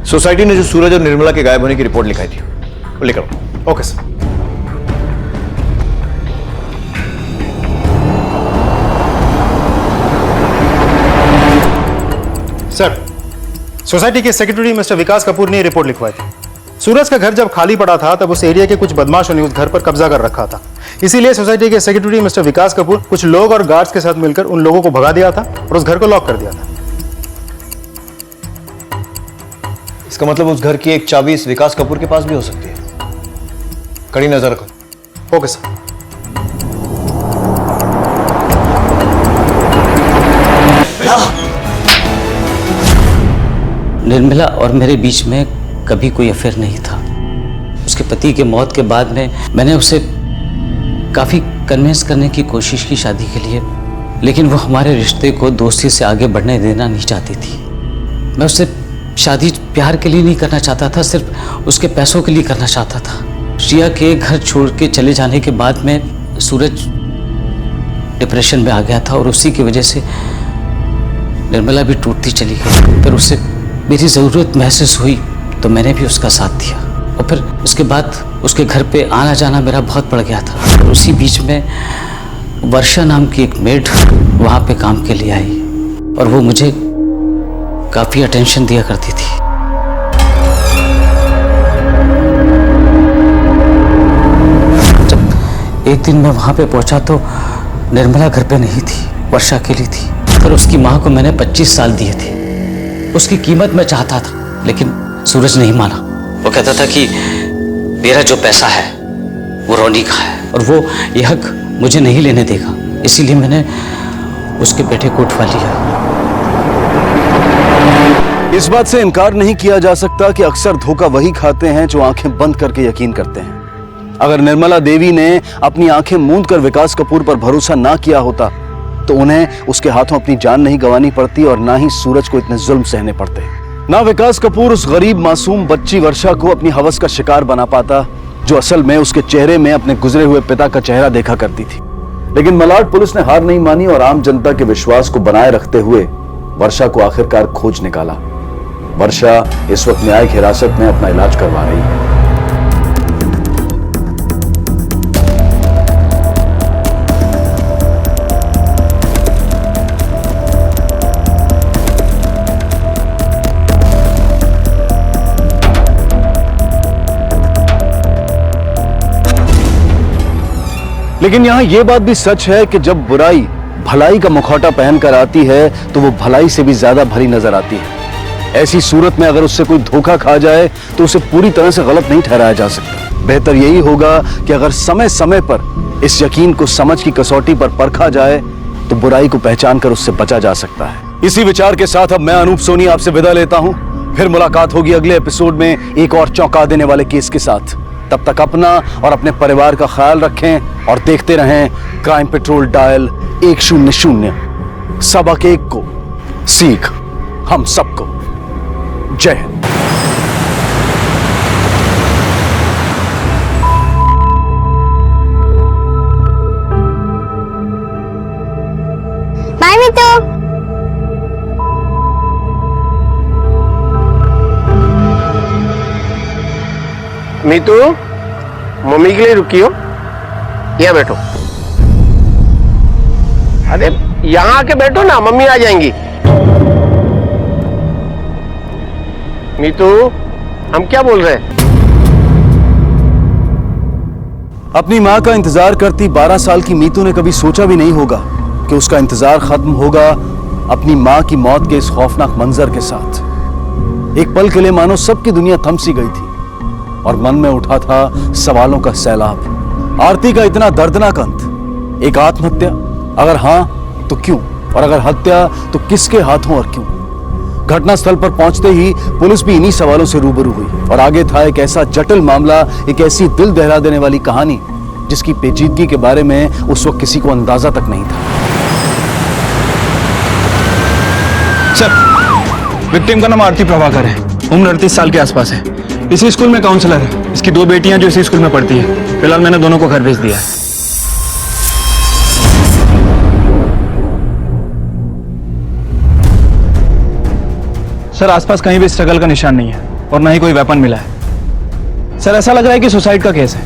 सोसाइटी ने जो सूरज और निर्मला के गायब होने की रिपोर्ट लिखाई थी वो लेकर आओ।
Okay sir. सर, सोसाइटी के सेक्रेटरी मिस्टर विकास कपूर ने रिपोर्ट लिखवाई थी। सूरज का घर जब खाली पड़ा था तब उस एरिया के कुछ बदमाशों ने उस घर पर कब्जा कर रखा था। इसीलिए सोसाइटी के सेक्रेटरी मिस्टर विकास कपूर कुछ लोग और गार्ड्स के साथ मिलकर उन लोगों को भगा दिया था और उस घर को लॉक कर दिया था।
इसका मतलब उस घर की एक चाबी इस विकास कपूर के पास भी हो सकती है। कड़ी नजर रखो।
Okay sir.
निर्मला और मेरे बीच में कभी कोई अफेयर नहीं था। उसके पति के मौत के बाद में मैंने उसे काफ़ी कन्विंस करने की कोशिश की शादी के लिए, लेकिन वो हमारे रिश्ते को दोस्ती से आगे बढ़ने देना नहीं चाहती थी। मैं उससे शादी प्यार के लिए नहीं करना चाहता था, सिर्फ उसके पैसों के लिए करना चाहता था। श्रिया के घर छोड़ के चले जाने के बाद में सूरज डिप्रेशन में आ गया था और उसी की वजह से निर्मला भी टूटती चली गई। फिर उससे मेरी ज़रूरत महसूस हुई तो मैंने भी उसका साथ दिया, और फिर उसके बाद उसके घर पे आना जाना मेरा बहुत बढ़ गया था। और उसी बीच में वर्षा नाम की एक मेड वहाँ पे काम के लिए आई और वो मुझे काफ़ी अटेंशन दिया करती थी। जब एक दिन मैं वहाँ पे पहुँचा तो निर्मला घर पे नहीं थी, वर्षा अकेली थी। फिर उसकी माँ को मैंने 25 साल दिए थे। उसकी कीमत मैं चाहता था, लेकिन सूरज नहीं माना। वो कहता था कि मेरा जो पैसा है वो रोनी का है और वो ये हक मुझे नहीं लेने देगा, इसीलिए मैंने उसके बेटे को उठवा लिया।
इस बात से इनकार नहीं किया जा सकता कि अक्सर धोखा वही खाते हैं जो आंखें बंद करके यकीन करते हैं। अगर निर्मला देवी ने अपनी आंखें मूंद कर विकास कपूर पर भरोसा ना किया होता तो उन्हें उसके हाथों अपनी जान नहीं गंवानी पड़ती और ना ही सूरज को इतने जुल्म सहने पड़ते। ना विकास कपूर उस गरीब मासूम बच्ची वर्षा को अपनी हवस का शिकार बना पाता, जो असल में उसके चेहरे में अपने गुजरे हुए पिता का चेहरा देखा करती थी। लेकिन मलाड पुलिस ने हार नहीं मानी और आम जनता के विश्वास को बनाए रखते हुए वर्षा को आखिरकार खोज निकाला। वर्षा इस वक्त न्यायिक हिरासत में अपना इलाज करवा रही है। लेकिन यहां यह बात भी सच है कि जब बुराई भलाई का मुखौटा पहनकर आती है तो वो भलाई से भी ज्यादा भरी नजर आती है। ऐसी सूरत में अगर उससे कोई धोखा खा जाए तो उसे पूरी तरह से गलत नहीं ठहराया जा सकता। बेहतर यही होगा कि अगर समय समय पर इस यकीन को समझ की कसौटी पर परखा जाए तो बुराई को पहचान कर उससे बचा जा सकता है। इसी विचार के साथ अब मैं अनूप सोनी आपसे विदा लेता हूं। फिर मुलाकात होगी अगले एपिसोड में एक और चौंका देने वाले केस के साथ। तब तक अपना और अपने परिवार का ख्याल रखें और देखते रहें क्राइम पेट्रोल डायल 100। सबक एक को, सीख हम सबको। जय हिंद।
बाय मित्तू।
मीतू, मम्मी के लिए रुकी हो, यहाँ बैठो। अरे यहाँ आके बैठो ना, मम्मी आ जाएंगी। मीतू, हम क्या बोल रहे हैं?
अपनी मां का इंतजार करती 12 साल की मीतू ने कभी सोचा भी नहीं होगा कि उसका इंतजार खत्म होगा अपनी मां की मौत के इस खौफनाक मंजर के साथ। एक पल के लिए मानो सबकी दुनिया थम सी गई थी और मन में उठा था सवालों का सैलाब। आरती का इतना दर्दनाक अंत एक आत्महत्या? अगर हाँ तो क्यों, और अगर हत्या तो किसके हाथों और क्यों? घटनास्थल पर पहुंचते ही पुलिस भी इन्हीं सवालों से रूबरू हुई और आगे था एक ऐसा जटिल मामला, एक ऐसी दिल दहला देने वाली कहानी जिसकी पेचीदगी के बारे में उस वक्त किसी को अंदाजा तक नहीं था।
सर, विक्टिम का नाम आरती प्रभाकर है, उम्र 38 साल के आसपास है। इसी स्कूल में काउंसलर है। इसकी 2 बेटियां जो इसी स्कूल में पढ़ती है। फिलहाल मैंने दोनों को घर भेज दिया है। सर, आसपास कहीं भी स्ट्रगल का निशान नहीं है और ना ही कोई वेपन मिला है। सर, ऐसा लग रहा है कि सुसाइड का केस है।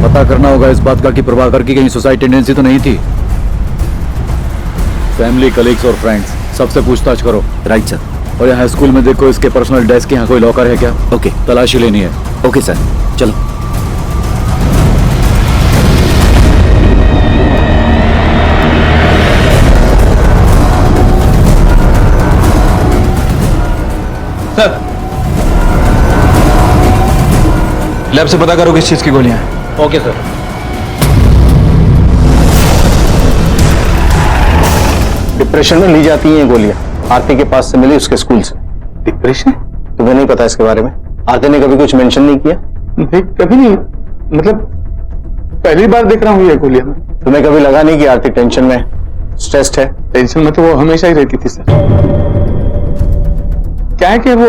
पता करना होगा इस बात का कि प्रभाकर की कहीं सुसाइड टेंडेंसी तो नहीं थी। फैमिली, कलीग्स और फ्रेंड्स सबसे पूछताछ करो।
Right sir.
और यहाँ स्कूल में देखो इसके पर्सनल डेस्क के यहाँ कोई लॉकर है क्या?
ओके।
तलाशी लेनी है।
ओके सर, चलो।
सर, लैब से पता करो किस चीज की गोलियां हैं।
Okay sir.
डिप्रेशन में ली जाती हैं ये गोलियां। आरती के पास से मिली, उसके स्कूल से।
डिप्रेशन?
तुम्हें नहीं पता इसके बारे में? आरती ने कभी कुछ मेंशन नहीं किया?
नहीं, कभी नहीं। मतलब पहली बार देख रहा हूँ ये गोलियां।
तुम्हें कभी लगा नहीं कि आरती टेंशन में, स्ट्रेस्ड है?
टेंशन में तो वो हमेशा ही रहती थी सर। क्या है कि वो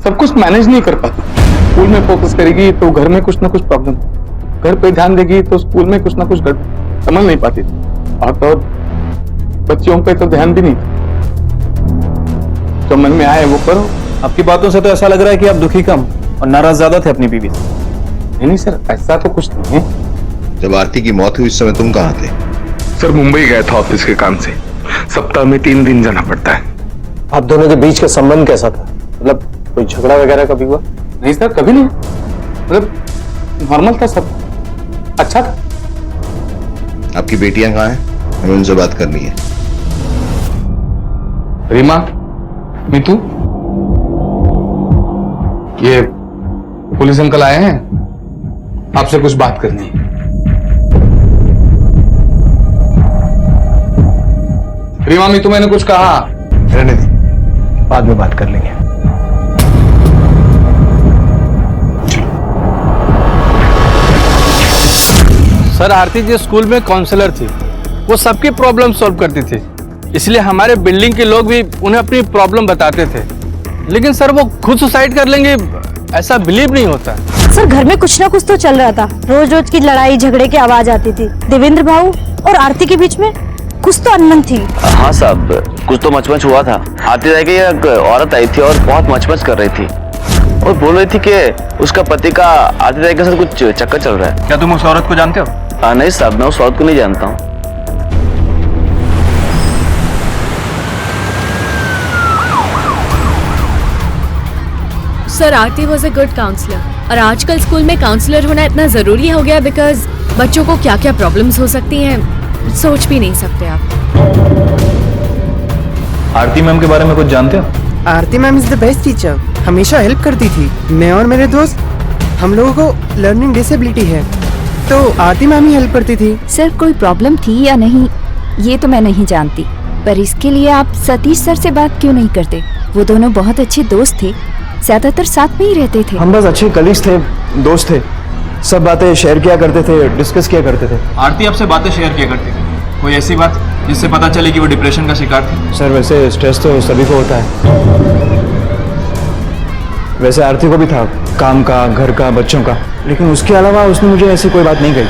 सब कुछ मैनेज नहीं कर पाती। स्कूल में फोकस करेगी तो घर में कुछ ना कुछ प्रॉब्लम, घर पे ध्यान देगी तो स्कूल में कुछ ना कुछ गड़बड़, समझ नहीं पाती। और तो बच्चियों पे तो ध्यान भी नहीं था। जो मन में आए वो करो।
आपकी बातों से तो ऐसा लग रहा है कि आप दुखी कम और नाराज ज्यादा थे अपनी बीवी से।
नहीं सर, ऐसा तो कुछ नहीं है।
जब आरती की मौत हुई उस समय तुम कहाँ थे?
सर, मुंबई गया था ऑफिस के काम से। सप्ताह में 3 दिन जाना पड़ता है।
आप दोनों के बीच का संबंध कैसा था? मतलब कोई झगड़ा वगैरह कभी हुआ?
नहीं सर, कभी नहीं। मतलब नॉर्मल था सब, अच्छा था।
आपकी बेटियां कहाँ हैं? हमें उनसे बात करनी है।
रीमा, मीतू, ये पुलिस अंकल आए हैं, आपसे कुछ बात करनी है। रीमा, मीतू, मैंने कुछ कहा? रहने दे, बाद में बात कर लेंगे।
सर, आरती जी स्कूल में काउंसलर थी। वो सबकी प्रॉब्लम सॉल्व करती थी, इसलिए हमारे बिल्डिंग के लोग भी उन्हें अपनी प्रॉब्लम बताते थे। लेकिन सर, वो खुद सुसाइड कर लेंगे ऐसा बिलीव नहीं होता।
सर, घर में कुछ ना कुछ तो चल रहा था। रोज रोज की लड़ाई झगड़े की आवाज आती थी। देवेंद्र भाऊ और आरती के बीच में कुछ तो अनबन थी।
हाँ साहब, कुछ तो मचमच हुआ था। आरती रह गई, एक औरत आई थी और बहुत मचमच कर रही थी और बोल रही थी कि उसका पति का आरती रह के साथ कुछ चक्कर चल रहा है।
क्या तुम उस औरत को जानते हो?
नहीं साहब, मैं उस औरत को नहीं जानता हूँ।
Sir, Aarti was a good counsellor और आजकल स्कूल में काउंसलर होना इतना जरूरी हो गया बिकॉज बच्चों को क्या क्या प्रॉब्लम्स हो सकती हैं सोच भी नहीं सकते आप।
आरती मैम के बारे में कुछ जानते हो?
Aarti ma'am is the best teacher. हमेशा हेल्प करती थी। मैं और मेरे दोस्त, हम लोगों को लर्निंग डिसेबिलिटी है तो आरती मैम ही हेल्प करती थी।
सर, कोई प्रॉब्लम थी या नहीं ये तो मैं नहीं जानती, पर इसके लिए आप सतीश सर से बात क्यों नहीं करते? वो दोनों बहुत अच्छे दोस्त थे, ज्यादातर साथ में ही रहते थे।
हम बस अच्छे कलीग्स थे, दोस्त थे, सब बातें शेयर किया करते थे, डिस्कस किया करते थे।
आरती आपसे बातें शेयर किया करती थी? कोई ऐसी बात जिससे पता चले कि वो डिप्रेशन का शिकार थी?
सर, वैसे स्ट्रेस तो सभी को होता है। वैसे आरती को भी था, काम का, घर का, बच्चों का, लेकिन उसके अलावा उसने मुझे ऐसी कोई बात नहीं कही।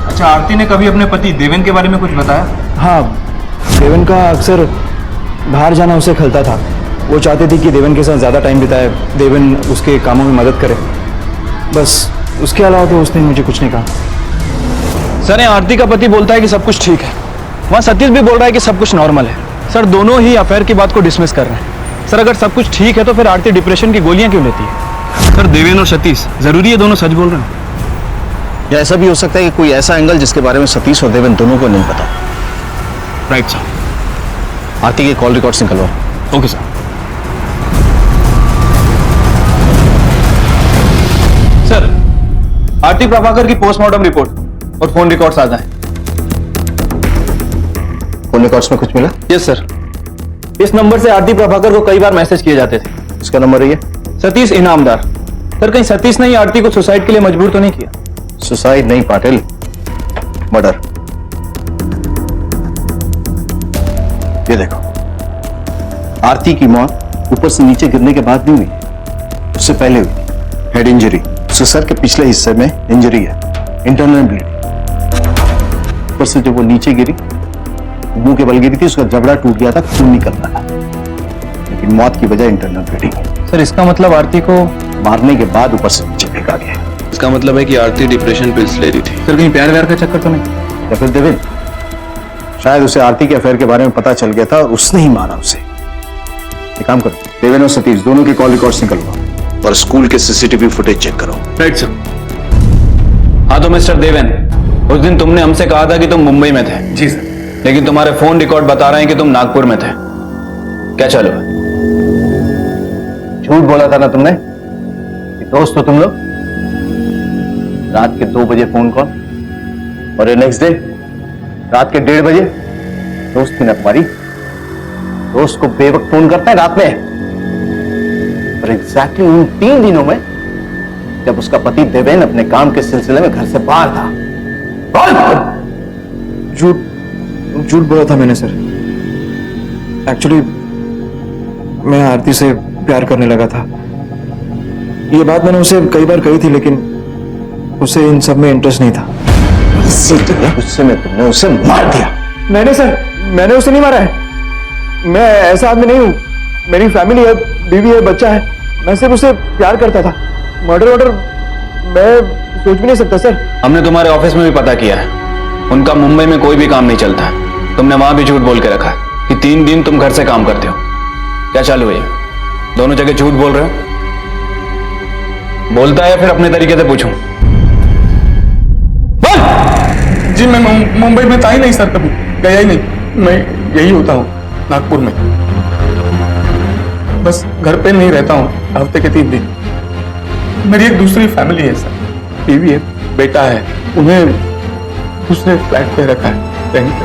अच्छा, आरती ने कभी अपने पति देवेन के बारे में कुछ बताया?
हाँ, देवेन का अक्सर बाहर जाना उसे खलता था। वो चाहती थी कि देवेन के साथ ज़्यादा टाइम बिताए, देवेन उसके कामों में मदद करे, बस उसके अलावा तो उसने मुझे कुछ नहीं कहा।
सर, आरती का पति बोलता है कि सब कुछ ठीक है, वहाँ सतीश भी बोल रहा है कि सब कुछ नॉर्मल है। सर, दोनों ही अफेयर की बात को डिसमिस कर रहे हैं। सर, अगर सब कुछ ठीक है तो फिर आरती डिप्रेशन की गोलियां क्यों लेती है? सर, देवेन और सतीश जरूरी है दोनों सच बोल रहे हैं?
या ऐसा भी हो सकता है कि कोई ऐसा एंगल जिसके बारे में सतीश और देवेन दोनों को नहीं पता।
Right sir.
आरती के कॉल रिकॉर्ड्स निकलवाओ।
Okay sir.
आरती प्रभाकर की पोस्टमार्टम रिपोर्ट और फोन रिकॉर्ड्स आ जाए।
फोन रिकॉर्ड्स में कुछ मिला?
यस सर, इस नंबर से आरती प्रभाकर को कई बार मैसेज किए जाते थे।
इसका नंबर है?
सतीश इनामदार। सर कहीं सतीश ने ही आरती को सुसाइड के लिए मजबूर तो नहीं किया?
सुसाइड नहीं पाटिल, मर्डर। ये देखो, आरती की मौत ऊपर से नीचे गिरने के बाद नहीं हुई, उससे पहले हुई। हेड इंजरी, उसके सर के पिछले हिस्से में इंजरी है, इंटरनल ब्लीडिंग। ऊपर से जब वो नीचे गिरी, मुंह के बल गिरी थी, उसका जबड़ा टूट गया था, खून निकल रहा था, लेकिन मौत की वजह इंटरनल ब्लीडिंग है।
सर इसका मतलब आरती को
मारने के बाद ऊपर से नीचे फेंका गया।
इसका मतलब है कि आरती डिप्रेशन पिल्स ले रही थी।
सर कहीं प्यार व्यार का चक्कर तो नहीं?
या फिर देवेन, शायद उसे आरती के अफेयर के बारे में पता चल गया था और उसने ही मारा उसे। एक काम करो, देवेन और सतीश दोनों की कॉल रिकॉर्ड्स निकलवाओ और स्कूल के सीसीटीवी फुटेज चेक करो।
Right sir. हाँ तो मिस्टर देवेन, उस दिन तुमने हमसे कहा था कि तुम मुंबई में थे।
जी सर।
लेकिन तुम्हारे फोन रिकॉर्ड बता रहे हैं कि तुम नागपुर में थे, क्या चालू है?
झूठ बोला था ना तुमने कि दोस्त हो तुम लोग? रात के 2 बजे फोन कॉल और ये नेक्स्ट डे रात के 1:30 बजे दोस्त थी ना तुम्हारी, दोस्त को बेवक्त फोन करता है रात में। और एग्जैक्टली उन 3 दिनों में जब उसका पति देवेन अपने काम के सिलसिले में घर से बाहर था।
झूठ बोला था मैंने सर। एक्चुअली मैं आरती से प्यार करने लगा था। ये बात मैंने उसे कई बार कही थी, लेकिन उसे इन सब में इंटरेस्ट नहीं था।
गुस्से में तुमने उसे मार दिया?
मैंने सर, मैंने उसे नहीं मारा है। मैं ऐसा आदमी नहीं हूं। मेरी फैमिली है, बीवी है, बच्चा है। मैं सिर्फ उसे प्यार करता था। मर्डर ऑर्डर मैं सोच भी नहीं सकता सर।
हमने तुम्हारे ऑफिस में भी पता किया है, उनका मुंबई में कोई भी काम नहीं चलता है। तुमने वहां भी झूठ बोल के रखा है कि 3 दिन तुम घर से काम करते हो। क्या चालू है? दोनों जगह झूठ बोल रहे हो। बोलता है या फिर अपने तरीके से पूछूं?
जी मैं मुंबई में था ही नहीं सर, कभी गया ही नहीं। मैं यही होता हूँ नागपुर में, बस घर पे नहीं रहता हूँ हफ्ते के 3 दिन। मेरी एक दूसरी फैमिली है सर, बीवी है, बेटा है, उन्हें दूसरे फ्लैट पे रखा है रहने पे।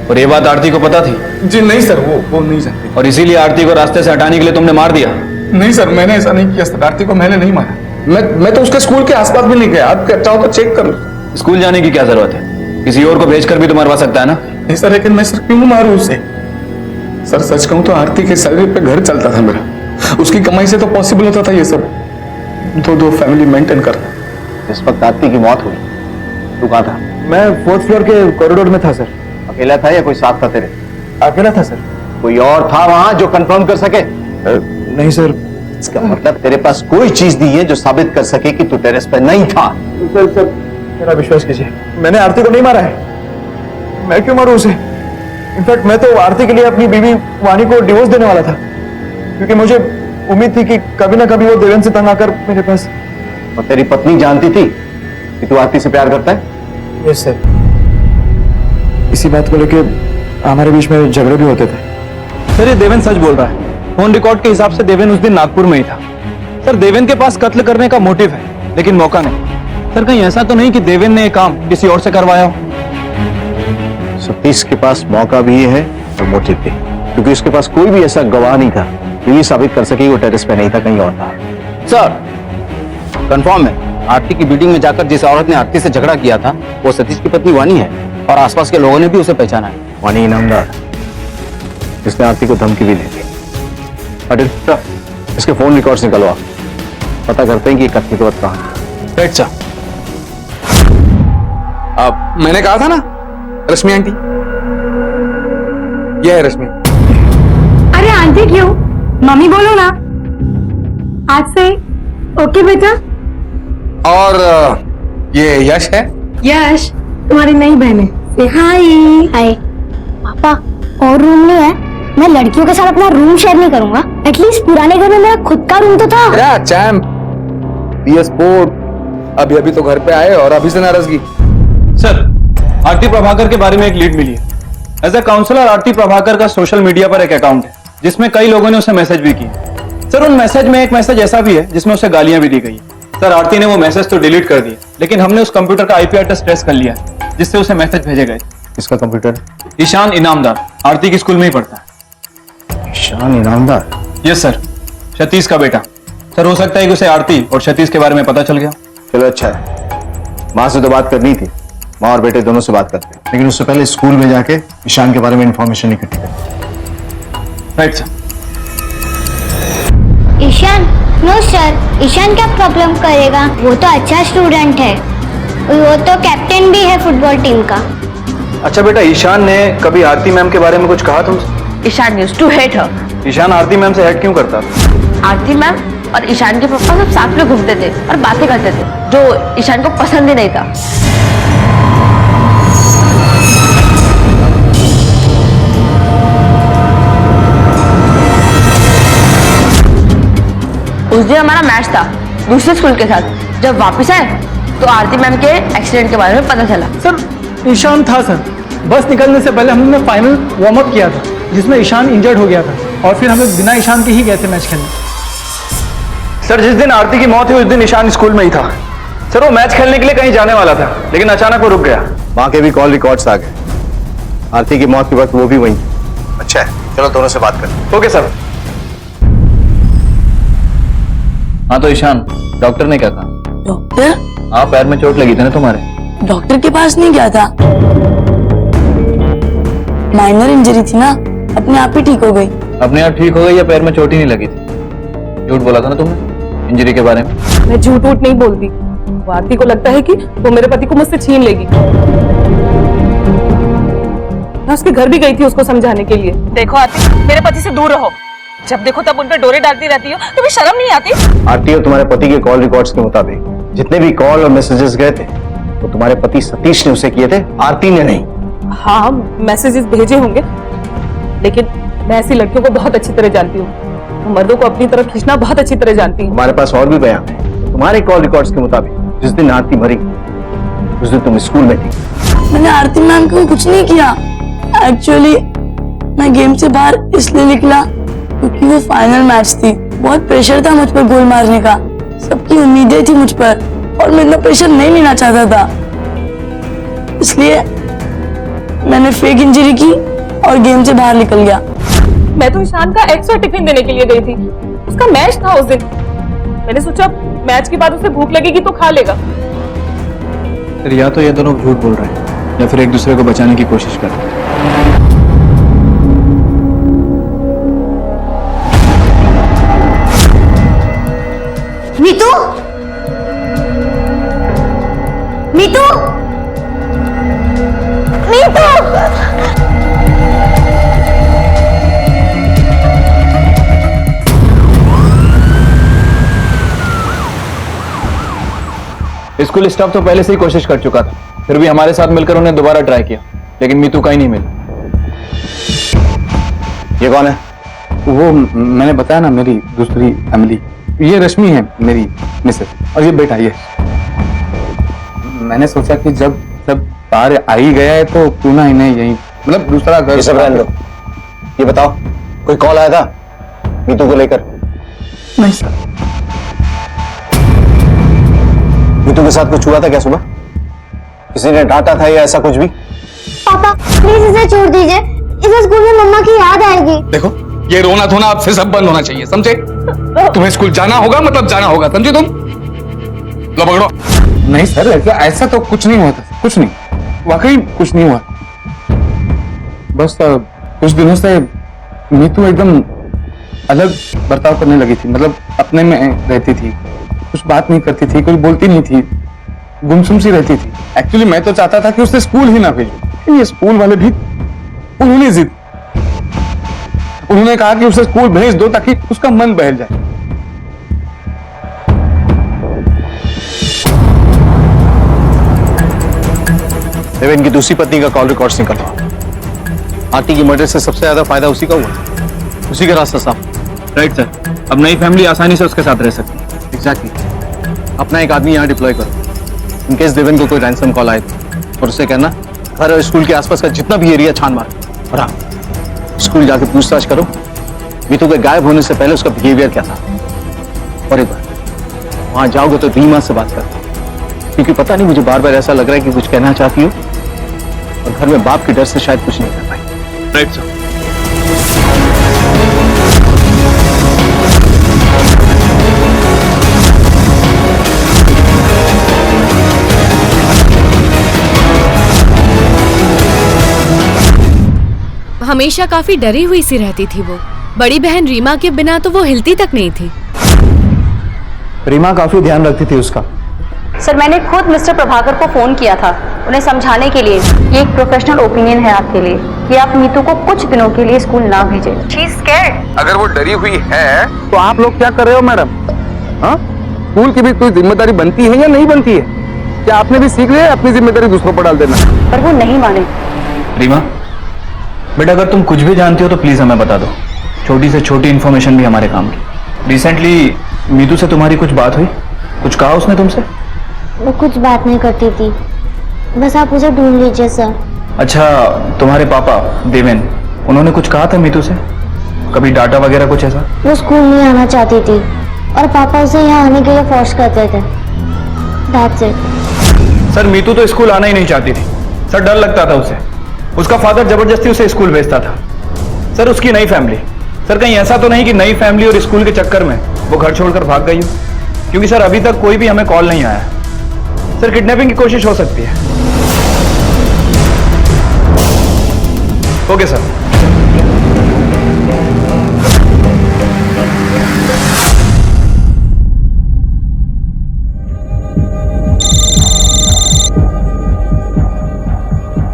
और ये बात आरती को पता थी?
जी नहीं सर, वो नहीं जानती।
और इसीलिए आरती को रास्ते से हटाने के लिए तुमने मार दिया?
नहीं सर, मैंने ऐसा नहीं किया सर। आरती को मैंने नहीं मारा। मैं तो उसके स्कूल के आसपास भी नहीं गया। आप चाहो तो चेक करो।
स्कूल जाने की क्या जरूरत है? किसी और को भेजकर भी तो मरवा सकता है ना?
नहीं सर, लेकिन मैं सर क्यों मारूं उसे? सर सच कहूं तो आरती के सैलरी पे घर चलता था मेरा। उसकी कमाई से तो पॉसिबल होता था ये सब, दो फैमिली मेंटेन करना।
इस वक्त आरती की मौत हुई, तू कहाँ था?
मैं 4th फ्लोर के कॉरिडोर में था सर।
अकेला था या कोई साथ था तेरे?
अकेला था सर।
कोई और था वहां जो कंफर्म कर सके?
नहीं सर।
इसका मतलब तेरे पास कोई चीज नहीं है जो साबित कर सके कि तू टेरेस पर नहीं था।
सर मेरा विश्वास कीजिए, मैंने आरती को नहीं मारा है। मैं क्यों मारूं उसे? इनफैक्ट मैं तो आरती के लिए अपनी बीवी वानी को डिवोर्स देने वाला था, क्योंकि मुझे उम्मीद थी कि कभी ना कभी वो देवेन से तंग आकर मेरे पास।
और तेरी पत्नी जानती थी कि तू आरती से प्यार करता है?
Yes sir. इसी बात को लेकर हमारे बीच में झगड़े भी होते थे।
सर ये देवेन सच बोल रहा है। फोन रिकॉर्ड के हिसाब से देवेन उस दिन नागपुर में ही था। सर देवेन के पास कत्ल करने का मोटिव है, लेकिन मौका नहीं। सर कहीं ऐसा तो नहीं कि देवेन ने ये काम किसी और से करवाया हो?
सतीश के पास मौका भी है और मोटिव भी, क्योंकि उसके पास कोई भी ऐसा गवाह नहीं था जो ये साबित कर सके वो टेरेस पे नहीं था, कहीं और था।
सर कंफर्म है, आरती की बिल्डिंग में जाकर जिस औरत ने आरती से झगड़ा किया था वो सतीश की पत्नी वानी है, और आसपास के लोगों ने भी उसे पहचाना है।
वानी इनामदार, इसने आरती को धमकी भी दी थी। अरे इसके फोन रिकॉर्ड्स निकलवा, पता करते हैं कि कत्ल के वक्त कहाँ है।
Right sir. अब मैंने कहा था ना रश्मि आंटी, यह है रश्मि।
अरे आंटी क्यों, मम्मी बोलो ना। आज से ओके बेटा।
और ये यश है।
यश तुम्हारी नई बहन है। हाय हाय। पापा और रूम नहीं है? मैं लड़कियों के साथ अपना रूम शेयर नहीं करूंगा। एटलीस्ट पुराने घर में मेरा खुद का रूम तो था।
चैम्प PS4 अभी तो घर पे आए और अभी से नाराजगी।
सर आरती प्रभाकर के बारे में एक लीड मिली है। एज ए काउंसलर आरती प्रभाकर का सोशल मीडिया पर एक अकाउंट है जिसमें कई लोगों ने उसे मैसेज भी किए। सर उन मैसेज में एक मैसेज ऐसा भी है जिसमें उसे गालियां भी दी गई है।
सर आरती ने वो मैसेज तो डिलीट कर दिया, लेकिन हमने उस कंप्यूटर का आईपी एड्रेस ट्रेस कर लिया जिससे उसे मैसेज भेजे गए।
किसका कंप्यूटर?
ईशान इनामदार, आरती की स्कूल में ही पढ़ता है।
ईशान इनामदार?
यस सर, सतीश का बेटा। सर हो सकता है कि उसे आरती और सतीश के बारे में पता चल गया।
चलो अच्छा है, माँ से तो बात करनी थी, माँ और बेटे दोनों से बात करते हैं, लेकिन उससे पहले स्कूल में जाके ईशान के बारे में इंफॉर्मेशन इकट्ठी करें।
Right sir.
Ishaan? No sir, Ishaan क्या प्रॉब्लम करेगा, वो तो अच्छा स्टूडेंट है, वो तो कैप्टन भी है फुटबॉल टीम का।
अच्छा बेटा, ईशान ने कभी आरती मैम के बारे में कुछ कहा तुमसे?
Ishaan used to hate her.
Ishaan Aarti ma'am से हेट क्यों करता?
आरती मैम और ईशान के पापा सब साथ में घूमते थे और बातें करते थे, जो ईशान को पसंद ही नहीं था। उस दिन हमारा मैच था दूसरे स्कूल के साथ। जब वापस आए तो आरती मैम के एक्सीडेंट के बारे में पता चला।
सर ईशान था सर, बस निकलने से पहले हमने फाइनल वार्म अप किया था जिसमें ईशान इंजर्ड हो गया था और फिर हम लोग बिना ईशान के ही गए थे मैच खेलने।
सर जिस दिन आरती की मौत हुई उस दिन ईशान स्कूल में ही था। सर वो मैच खेलने के लिए कहीं जाने वाला था, लेकिन अचानक वो रुक गया।
माँ के भी कॉल रिकॉर्ड्स आ गए, आरती की मौत के वक्त वो भी वहीं। अच्छा है, चलो दोनों से बात करें।
Okay sir.
हाँ तो ईशान, डॉक्टर ने क्या कहा?
डॉक्टर?
हाँ, पैर में चोट लगी थी ना तुम्हारे।
डॉक्टर के पास नहीं गया था, माइनर इंजरी थी ना, अपने आप ही ठीक हो गई।
अपने आप ठीक हो गई या पैर में चोट ही नहीं लगी थी? झूठ बोला था ना तुमने इंजरी के बारे में।
मैं झूठ वूठ नहीं बोलती, आरती को लगता है कि वो मेरे पति को मुझसे छीन लेगी। मैं उसके घर भी गई थी उसको समझाने के लिए।
देखो आरती, मेरे पति से दूर रहो, जब देखो तब उन पर डोरे डालती रहती हो, तुम्हें शर्म नहीं आती?
आरती और तुम्हारे पति के कॉल रिकॉर्ड्स के मुताबिक जितने भी कॉल और मैसेजेस गए थे वो तुम्हारे पति सतीश ने उसे किए थे, आरती ने नहीं।
हाँ, मैसेजेस भेजे होंगे, लेकिन मैं ऐसी लड़कियों को बहुत अच्छी तरह जानती हूँ, मर्दों को अपनी तरफ खींचना बहुत अच्छी तरह जानती हूँ।
हमारे पास और भी बयान है। तुम्हारे कॉल रिकॉर्ड्स के मुताबिक जिस दिन आरती मरी उस दिन तुम स्कूल में थी।
मैंने आरती मैम को कुछ नहीं किया। एक्चुअली मैं गेम से बाहर इसलिए निकला क्योंकि वो फाइनल मैच थी, बहुत प्रेशर था मुझ पर गोल मारने का, सबकी उम्मीदें थी मुझ पर और मैं इतना प्रेशर नहीं लेना चाहता था, इसलिए मैंने फेक इंजरी की और गेम से बाहर निकल गया।
मैं तो ईशान का एक्स्ट्रा टिफिन देने के लिए गई थी, उसका मैच था उस दिन, मैंने सोचा मैच के बाद उसे भूख लगेगी तो खा लेगा।
सर या तो ये दोनों झूठ बोल रहे हैं या फिर एक दूसरे को बचाने की कोशिश कर रहे हैं।
मीतू, मीतू, मीतू।
स्कूल स्टाफ तो पहले से ही कोशिश कर चुका था, फिर भी हमारे साथ मिलकर उन्हें दोबारा ट्राई किया, लेकिन मीतू का ही नहीं मिला।
ये कौन है?
वो मैंने बताया ना, मेरी दूसरी फैमिली। ये रश्मि है मेरी मिसेस, और ये बेटा ये। मैंने सोचा कि जब बाहर आ ही गया है तो क्यों ना इन्हें यही, मतलब दूसरा घर।
ये सब रहने दो। ये बताओ, कोई कॉल आया था मीतू को लेकर?
नहीं सर।
मीतू के साथ कुछ हुआ था क्या सुबह? किसी ने डांटा था या ऐसा कुछ भी?
पापा प्लीज इसे छोड़ दीजिए, इसे स्कूल में मम्मा की याद आएगी।
देखो ये रोना धोना अब से सब बंद होना चाहिए, समझे? तुम्हें स्कूल जाना होगा, मतलब जाना होगा, समझे तुम? लो पकड़ो।
नहीं सर, ऐसा तो कुछ नहीं हुआ था, कुछ नहीं, वाकई कुछ नहीं हुआ। बस कुछ दिनों से मीतू एकदम अलग बर्ताव करने लगी थी, मतलब अपने में रहती थी, कुछ बात नहीं करती थी, कुछ बोलती नहीं थी, गुमसुम सी रहती थी। एक्चुअली मैं तो चाहता था कि उसे स्कूल ही ना भेजूं, लेकिन ये स्कूल वाले भी उन्होंने जिद, उन्होंने कहा कि उसे स्कूल भेज दो ताकि उसका मन बहल जाए।
इनकी दूसरी पत्नी का कॉल रिकॉर्ड्स निकल रहा। आरती की मर्डर से सबसे ज्यादा फायदा उसी का हुआ, उसी का रास्ता साफ।
राइट सर, अब नई फैमिली आसानी से उसके साथ रह सकती है।
एग्जैक्टली। अपना एक आदमी यहाँ डिप्लॉय करो, इनकेस देवेन को कोई रैंसम कॉल आए और उसे कहना घर और स्कूल के आसपास का जितना भी एरिया छान मार, और हाँ, स्कूल जाके पूछताछ करो मीतू के गायब होने से पहले उसका बिहेवियर क्या था। और एक बार
वहां जाओगे तो रीमा से बात करना, क्योंकि पता नहीं मुझे बार बार ऐसा लग रहा है कि कुछ कहना चाहती हो और घर में बाप के डर से शायद कुछ नहीं कर पाई। Right sir.
हमेशा काफी डरी हुई सी रहती थी वो। बड़ी बहन रीमा के बिना तो वो हिलती तक नहीं थी।
रीमा काफी ध्यान रखती थी उसका।
सर मैंने खुद मिस्टर प्रभाकर को फोन किया था उन्हें समझाने के लिए। ये एक प्रोफेशनल ओपिनियन है आपके लिए कि आप नीतू को कुछ दिनों के लिए स्कूल ना भेजें। She is scared.
अगर वो डरी हुई है तो आप लोग क्या कर रहे हो मैडम? हाँ, स्कूल की भी कोई जिम्मेदारी बनती है या नहीं बनती है? क्या आपने भी सीख लिया अपनी जिम्मेदारी दूसरों पर डाल देना?
पर वो नहीं माने।
रीमा बेटा, अगर तुम कुछ भी जानती हो तो प्लीज हमें बता दो। छोटी से छोटी इन्फॉर्मेशन भी हमारे काम की। रिसेंटली मीतू से तुम्हारी कुछ बात हुई? कुछ कहा उसने तुमसे?
वो कुछ बात नहीं करती थी, बस आप उसे ढूंढ लीजिए सर।
अच्छा, तुम्हारे पापा देवेन, उन्होंने कुछ कहा था मीतू से? कभी डांटा वगैरह कुछ ऐसा?
वो स्कूल नहीं आना चाहती थी और पापा उसे यहाँ आने के लिए फोर्स करते थे। That's it।
सर मीतू तो स्कूल आना ही नहीं चाहती थी सर, डर लगता था उसे। उसका फादर जबरदस्ती उसे स्कूल भेजता था सर। उसकी नई फैमिली सर, कहीं ऐसा तो नहीं कि नई फैमिली और स्कूल के चक्कर में वो घर छोड़कर भाग गई हो? क्योंकि सर अभी तक कोई भी हमें कॉल नहीं आया सर। किडनैपिंग की कोशिश हो सकती है। Okay sir.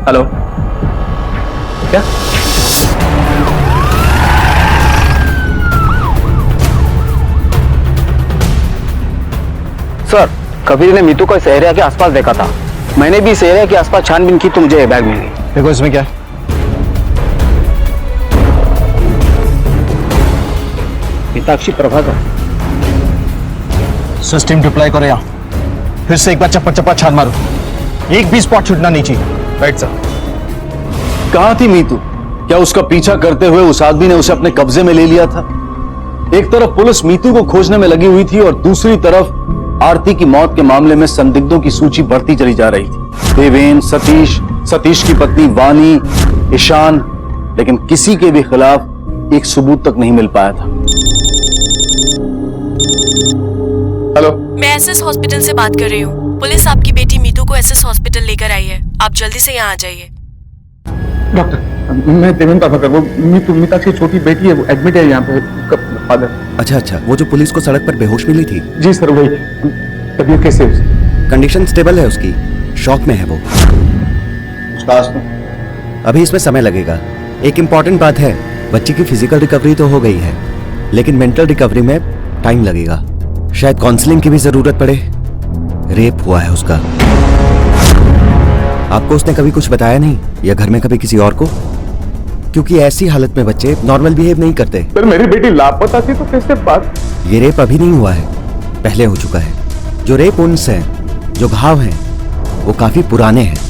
हेलो, क्या?
सर, कबीर ने मीतू को इस एरिया के आसपास देखा था। मैंने भी इस एरिया के आसपास छानबीन की तो मुझे ये बैग मिल गई।
देखो इसमें क्या है।
पिताक्षी प्रभाकर।
सिस्टम डिप्लॉय करो यहाँ। फिर से एक बार चप्पा चप्पा छान मारो, एक भी स्पॉट छूटना नहीं चाहिए।
Right sir.
कहां थी मीतू? क्या उसका पीछा करते हुए उस आदमी ने उसे अपने कब्जे में ले लिया था? एक तरफ पुलिस मीतू को खोजने में लगी हुई थी और दूसरी तरफ आरती की मौत के मामले में संदिग्धों की सूची बढ़ती चली जा रही थी। देवेन, सतीश, सतीश की पत्नी वानी, ईशान, लेकिन किसी के भी खिलाफ एक सबूत तक नहीं मिल पाया था।
हेलो,
मैं एसएस हॉस्पिटल से बात कर रही हूँ। पुलिस आपकी बेटी मीतू को एसएस हॉस्पिटल लेकर आई है। आप जल्दी से यहाँ आ जाइए।
डॉक्टर, मैं देवेंद्र प्रभाकर, वो मीता की छोटी बेटी है, वो एडमिट है यहाँ पे, उसका फादर।
अच्छा, वो जो पुलिस को सड़क पर बेहोश मिली थी?
जी सर, वही। तबीयत कैसे है उसकी?
कंडीशन स्टेबल है उसकी, शॉक में है वो। अभी इसमें समय लगेगा। एक इम्पॉर्टेंट बात है, बच्ची की फिजिकल रिकवरी तो हो गई है, लेकिन मेंटल रिकवरी में टाइम लगेगा। शायद काउंसलिंग की भी जरूरत पड़े। रेप हुआ है उसका। आपको उसने कभी कुछ बताया नहीं, या घर में कभी किसी और को? क्योंकि ऐसी हालत में बच्चे नॉर्मल बिहेव नहीं करते।
पर मेरी बेटी लापता थी तो कैसे बात?
ये रेप अभी नहीं हुआ है, पहले हो चुका है। जो रेप वुंड्स हैं, जो घाव हैं, वो काफी पुराने हैं।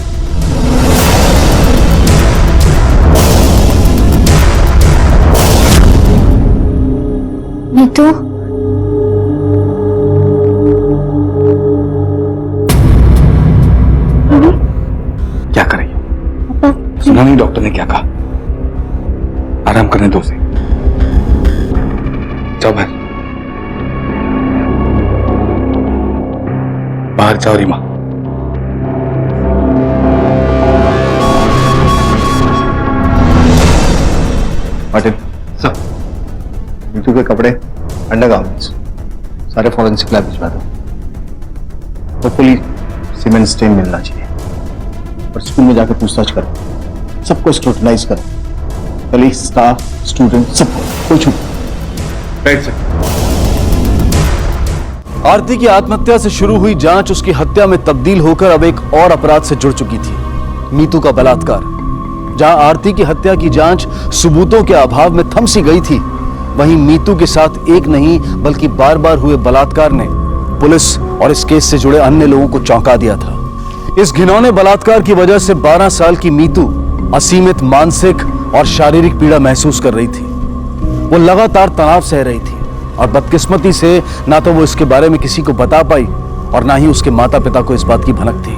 नीतू,
क्या करें? सुना नहीं डॉक्टर ने क्या कहा? आराम करने दो उसे। जाओ बाहर जाओ रीमा।
मार्टिन सर, नीतू के कपड़े, अंडरगारमेंट्स सारे फॉरेंसिक लैब भिजवा दो। होपफुली सीमेंट स्टेन मिलना चाहिए। और स्कूल में जाकर पूछताछ करो, सबको स्क्रूटनाइज करो, कलीग, स्टाफ, स्टूडेंट, सबको, कोई छूट।
Right sir.
आरती की आत्महत्या से शुरू हुई जांच उसकी हत्या में तब्दील होकर अब एक और अपराध से जुड़ चुकी थी, मीतू का बलात्कार। जहां आरती की हत्या की जांच सबूतों के अभाव में थम सी गई थी, वहीं मीतू के साथ एक नहीं बल्कि बार बार हुए बलात्कार ने पुलिस और इस केस से जुड़े अन्य लोगों को चौंका दिया था। इस घिनौने बलात्कार की वजह से 12 साल की मीतू असीमित मानसिक और शारीरिक पीड़ा महसूस कर रही थी। वो लगातार तनाव सह रही थी, और बदकिस्मती से ना तो वो इसके बारे में किसी को बता पाई और ना ही उसके माता पिता को इस बात की भनक थी।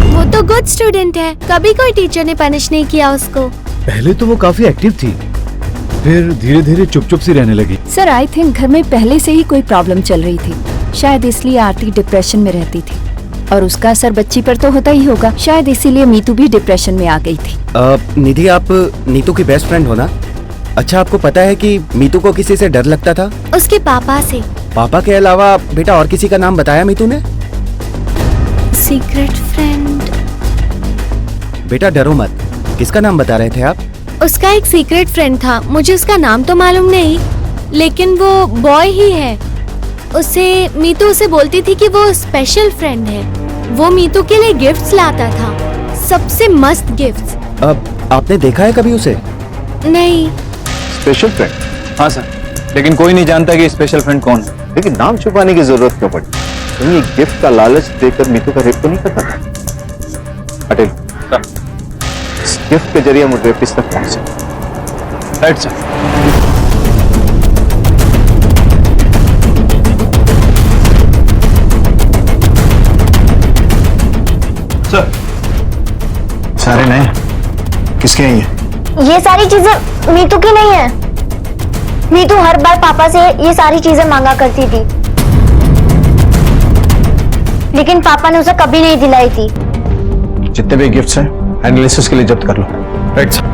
वो तो गुड स्टूडेंट है, कभी कोई टीचर ने पनिश नहीं किया उसको।
पहले तो वो काफी एक्टिव थी, फिर धीरे धीरे चुप चुप सी रहने लगी।
सर आई थिंक घर में पहले से ही कोई प्रॉब्लम चल रही थी, शायद इसलिए आरती डिप्रेशन में रहती थी और उसका असर बच्ची पर तो होता ही होगा, शायद इसीलिए मीतू भी डिप्रेशन में आ गई थी।
निधि, आप नीतू की बेस्ट फ्रेंड हो ना? अच्छा, आपको पता है कि मीतू को किसी से डर लगता था?
उसके पापा से।
पापा के अलावा बेटा और किसी का नाम बताया मीतू ने?
Secret friend.
बेटा डरो मत, किसका नाम बता रहे थे आप?
उसका एक सीक्रेट फ्रेंड था, मुझे उसका नाम तो मालूम नहीं, लेकिन वो बॉय ही है। उसे मीतू उसे बोलती थी कि वो स्पेशल फ्रेंड है। वो मीतू के लिए गिफ्ट्स लाता था, सबसे मस्त गिफ्ट्स।
अब आपने देखा है कभी उसे?
नहीं।
Special friend?
हाँ सर, लेकिन कोई नहीं जानता कि स्पेशल फ्रेंड कौन है।
लेकिन नाम छुपाने की जरूरत क्यों पड़ी? कहीं गिफ्ट का लालच देकर मीतू का रेप तो नहीं करता था? पटेल, इस गिफ्ट के जरिए हम रेपिस्ट तक पहुंचे।
Right sir.
सर, सारे नए किसके हैं
ये सारी चीजें मीतू की नहीं है। मीतू हर बार पापा से ये सारी चीजें मांगा करती थी, लेकिन पापा ने उसे कभी नहीं दिलाई थी।
जितने भी गिफ्ट्स हैं एनालिसिस के लिए जब्त कर लो।
Right sir.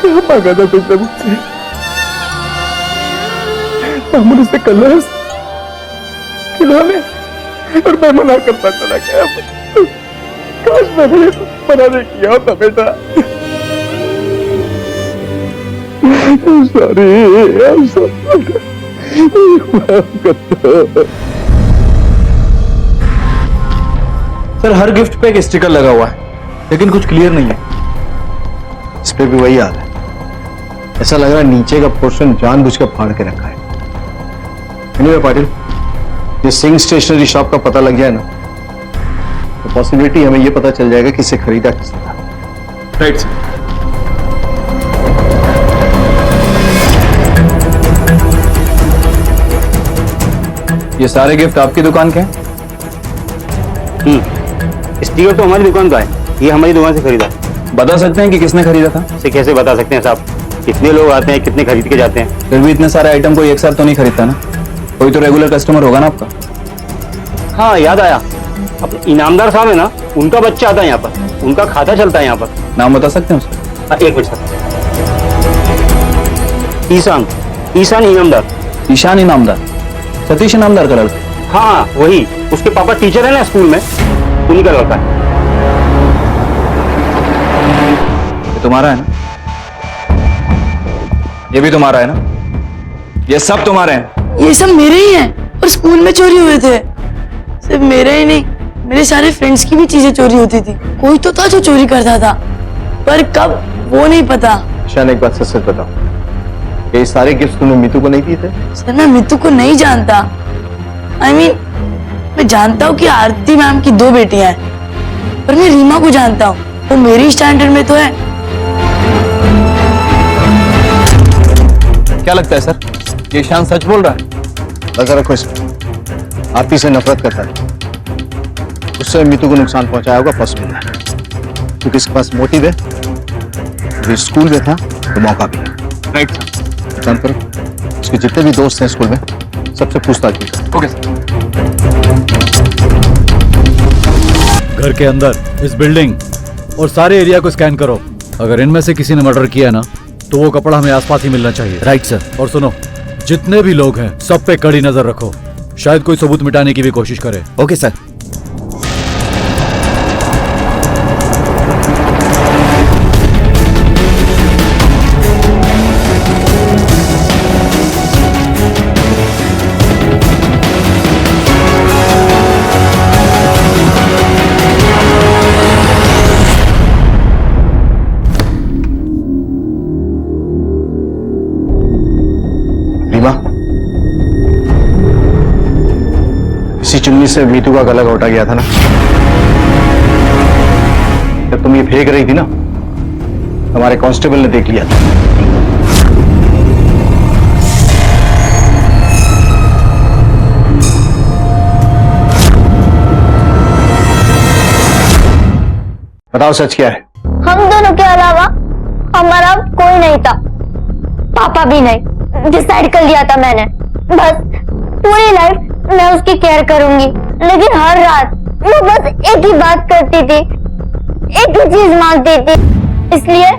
क्या मांगा था तुमने मुझसे? मामूली से कलर्स, खिलौने, और मैं मना करता चला गया। काश मैंने मना नहीं किया होता बेटा। सॉरी,
सर हर गिफ्ट पे एक स्टिकर लगा हुआ है, लेकिन कुछ क्लियर नहीं है।
इस पे भी वही हाल है। ऐसा लग रहा है नीचे का पोर्शन जानबूझ कर फाड़ के रखा है। एनीवे पाटिल, ये सिंह स्टेशनरी शॉप का पता लग जाए ना, तो पॉसिबिलिटी हमें ये पता चल जाएगा कि इसे खरीदा किसने था।
Right sir. ये सारे गिफ्ट आपकी दुकान के हैं?
स्टीकर तो हमारी दुकान का है, ये हमारी दुकान से खरीदा।
बता सकते हैं कि किसने खरीदा था?
इसे कैसे बता सकते हैं साहब, कितने लोग आते हैं, कितने खरीद के जाते हैं।
फिर भी इतने सारे आइटम को एक साथ तो नहीं खरीदता ना, कोई तो रेगुलर कस्टमर होगा ना आपका।
हाँ याद आया, अपने इनामदार साहब है ना, उनका बच्चा आता है यहाँ पर, उनका खाता चलता है यहाँ पर।
नाम बता सकते हैं उसका?
एक मिनट सर। ईशान, ईशान इनामदार।
ईशान इनामदार? सतीश इनामदार का लड़का?
हाँ वही, उसके पापा टीचर है ना स्कूल में, उन्हीं का लड़का है।
ये तुम्हारा है ना? ये भी तुम्हारा है ना? ये सब तुम्हारे हैं?
ये सब मेरे ही हैं और स्कूल में चोरी हुए थे। सिर्फ मेरे ही नहीं, मेरे सारे फ्रेंड्स की भी चीजें चोरी होती थी। कोई तो था जो चोरी करता था, पर कब वो नहीं पता।
ईशान, एक बात सच बताओ, ये सारे गिफ्ट तुमने मीतू को नहीं दिए थे?
सर मैं मीतू को नहीं जानता। I mean, मैं जानता हूँ कि आरती मैम की 2 बेटियां हैं, पर मैं रीमा को जानता हूँ, वो मेरी स्टैंडर्ड में तो है।
क्या लगता है सर, ये ईशान सच बोल रहा है?
लगा रखो इसमें, आरती से नफरत करता है, उससे मीतू को नुकसान पहुंचाया होगा पॉसिबल है, क्योंकि इसके पास मोटिव है, जो स्कूल में था तो मौका भी है।
Right sir.
काम करो, उसके जितने भी दोस्त हैं स्कूल में सबसे पूछताछ की करो।
Okay sir.
घर के अंदर, इस बिल्डिंग और सारे एरिया को स्कैन करो। अगर इनमें से किसी ने मर्डर किया ना, तो वो कपड़ा हमें आसपास ही मिलना चाहिए।
Right sir.
और सुनो, जितने भी लोग हैं सब पे कड़ी नजर रखो, शायद कोई सबूत मिटाने की भी कोशिश करे।
Okay sir.
से मीतू का गला घोटा गया था ना, जब तुम ये फेंक रही थी ना, हमारे कांस्टेबल ने देख लिया था। बताओ सच क्या है?
हम दोनों के अलावा हमारा कोई नहीं था, पापा भी नहीं। डिसाइड कर लिया था मैंने, बस पूरी लाइफ मैं उसकी केयर करूंगी। लेकिन हर रात वो बस एक ही बात करती थी, एक ही चीज मांगती थी, इसलिए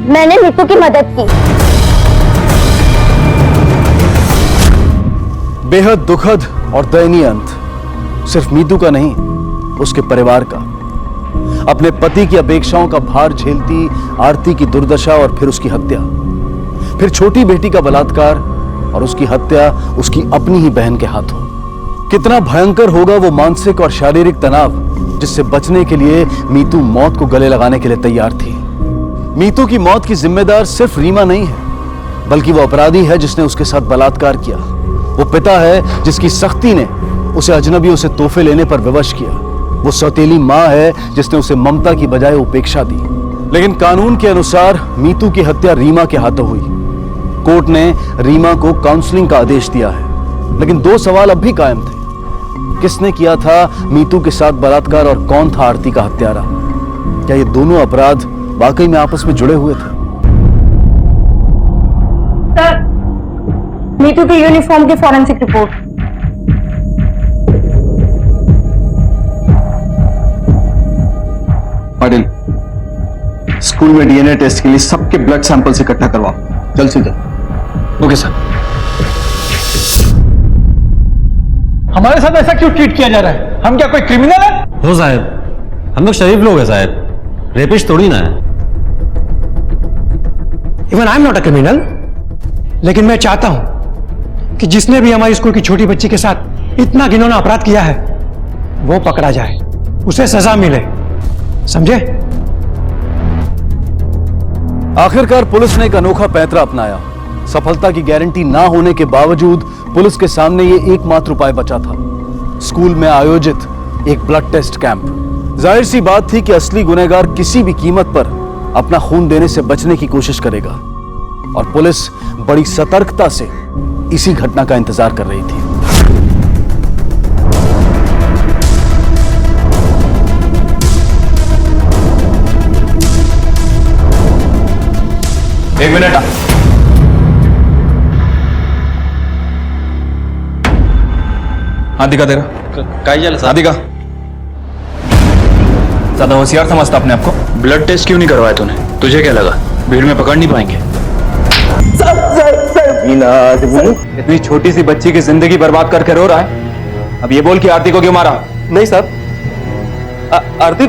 मैंने मीतू की मदद की।
बेहद दुखद और दयनीय अंत सिर्फ मीतू का नहीं, उसके परिवार का। अपने पति की अपेक्षाओं का भार झेलती आरती की दुर्दशा और फिर उसकी हत्या, फिर छोटी बेटी का बलात्कार और उसकी हत्या उसकी अपनी ही बहन के हाथों। कितना भयंकर होगा वो मानसिक और शारीरिक तनाव जिससे बचने के लिए मीतू मौत को गले लगाने के लिए तैयार थी। मीतू की मौत की जिम्मेदार सिर्फ रीमा नहीं है, बल्कि वो अपराधी है जिसने उसके साथ बलात्कार किया। वो पिता है जिसकी सख्ती ने उसे अजनबियों से तोहफे लेने पर विवश किया। वो सौतेली मां है जिसने उसे ममता की बजाय उपेक्षा दी। लेकिन कानून के अनुसार मीतू की हत्या रीमा के हाथों हुई। कोर्ट ने रीमा को काउंसलिंग का आदेश दिया है, लेकिन दो सवाल अब भी कायम थे। किसने किया था मीतू के साथ बलात्कार और कौन था आरती का हत्यारा? क्या ये दोनों अपराध वाकई में आपस में जुड़े हुए थे?
सर, मीतू की यूनिफॉर्म की फॉरेंसिक रिपोर्ट।
पाटिल, स्कूल में डीएनए टेस्ट के लिए सबके ब्लड सैंपल्स इकट्ठा करवाओ, जल्द से जल्द।
Okay sir. हमारे साथ ऐसा क्यों ट्रीट किया जा रहा है? हम क्या कोई क्रिमिनल है?
हो साहब, हम लोग शरीफ लोग हैं साहब, रेपिस्ट थोड़ी ना है।
Even I am not a criminal, लेकिन मैं चाहता हूं कि जिसने भी हमारी स्कूल की छोटी बच्ची के साथ इतना घिनौना अपराध किया है वो पकड़ा जाए, उसे सजा मिले, समझे?
आखिरकार पुलिस ने एक अनोखा पैंतरा अपनाया। सफलता की गारंटी ना होने के बावजूद पुलिस के सामने ये एकमात्र उपाय बचा था, स्कूल में आयोजित एक ब्लड टेस्ट कैंप। जाहिर सी बात थी कि असली गुनहगार किसी भी कीमत पर अपना खून देने से बचने की कोशिश करेगा, और पुलिस बड़ी सतर्कता से इसी घटना का इंतजार कर रही थी।
एक मिनट। हाथ दिखा तेरा। हाथ दिखा। ज्यादा होशियार समझता अपने आपको? ब्लड टेस्ट क्यों नहीं करवाया तूने? तुझे क्या लगा भीड़ में पकड़ नहीं पाएंगे? इतनी छोटी सी बच्ची की जिंदगी बर्बाद करके रो रहा है। अब ये बोल कि आरती को क्यों मारा?
नहीं साहब, आरती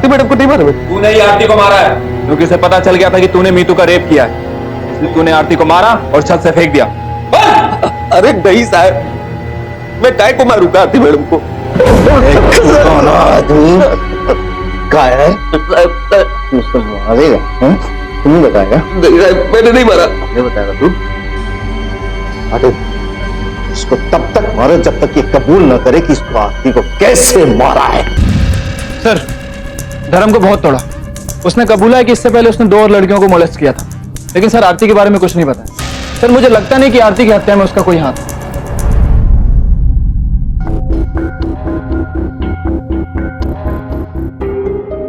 मैडम को नहीं मारा।
तूने ही आरती को मारा है, क्योंकि उसे पता चल गया था कि तूने मीतू का रेप किया है, इसलिए तूने आरती को मारा और छत से फेंक दिया।
अरे नहीं साहब, मैं काय को मारूंगा आरती मैडम को?
तुम्हें बताएगा?
मैंने नहीं मारा।
बताएगा तू? इसको तब तक मारो जब तक ये कबूल न करे कि इसको आरती को कैसे मारा है।
सर, धर्म को बहुत तोड़ा। उसने कबूला है कि इससे पहले उसने 2 और लड़कियों को मोलेस्ट किया था, लेकिन सर आरती के बारे में कुछ नहीं पता। सर मुझे लगता नहीं कि आरती की हत्या में उसका कोई हाथ है।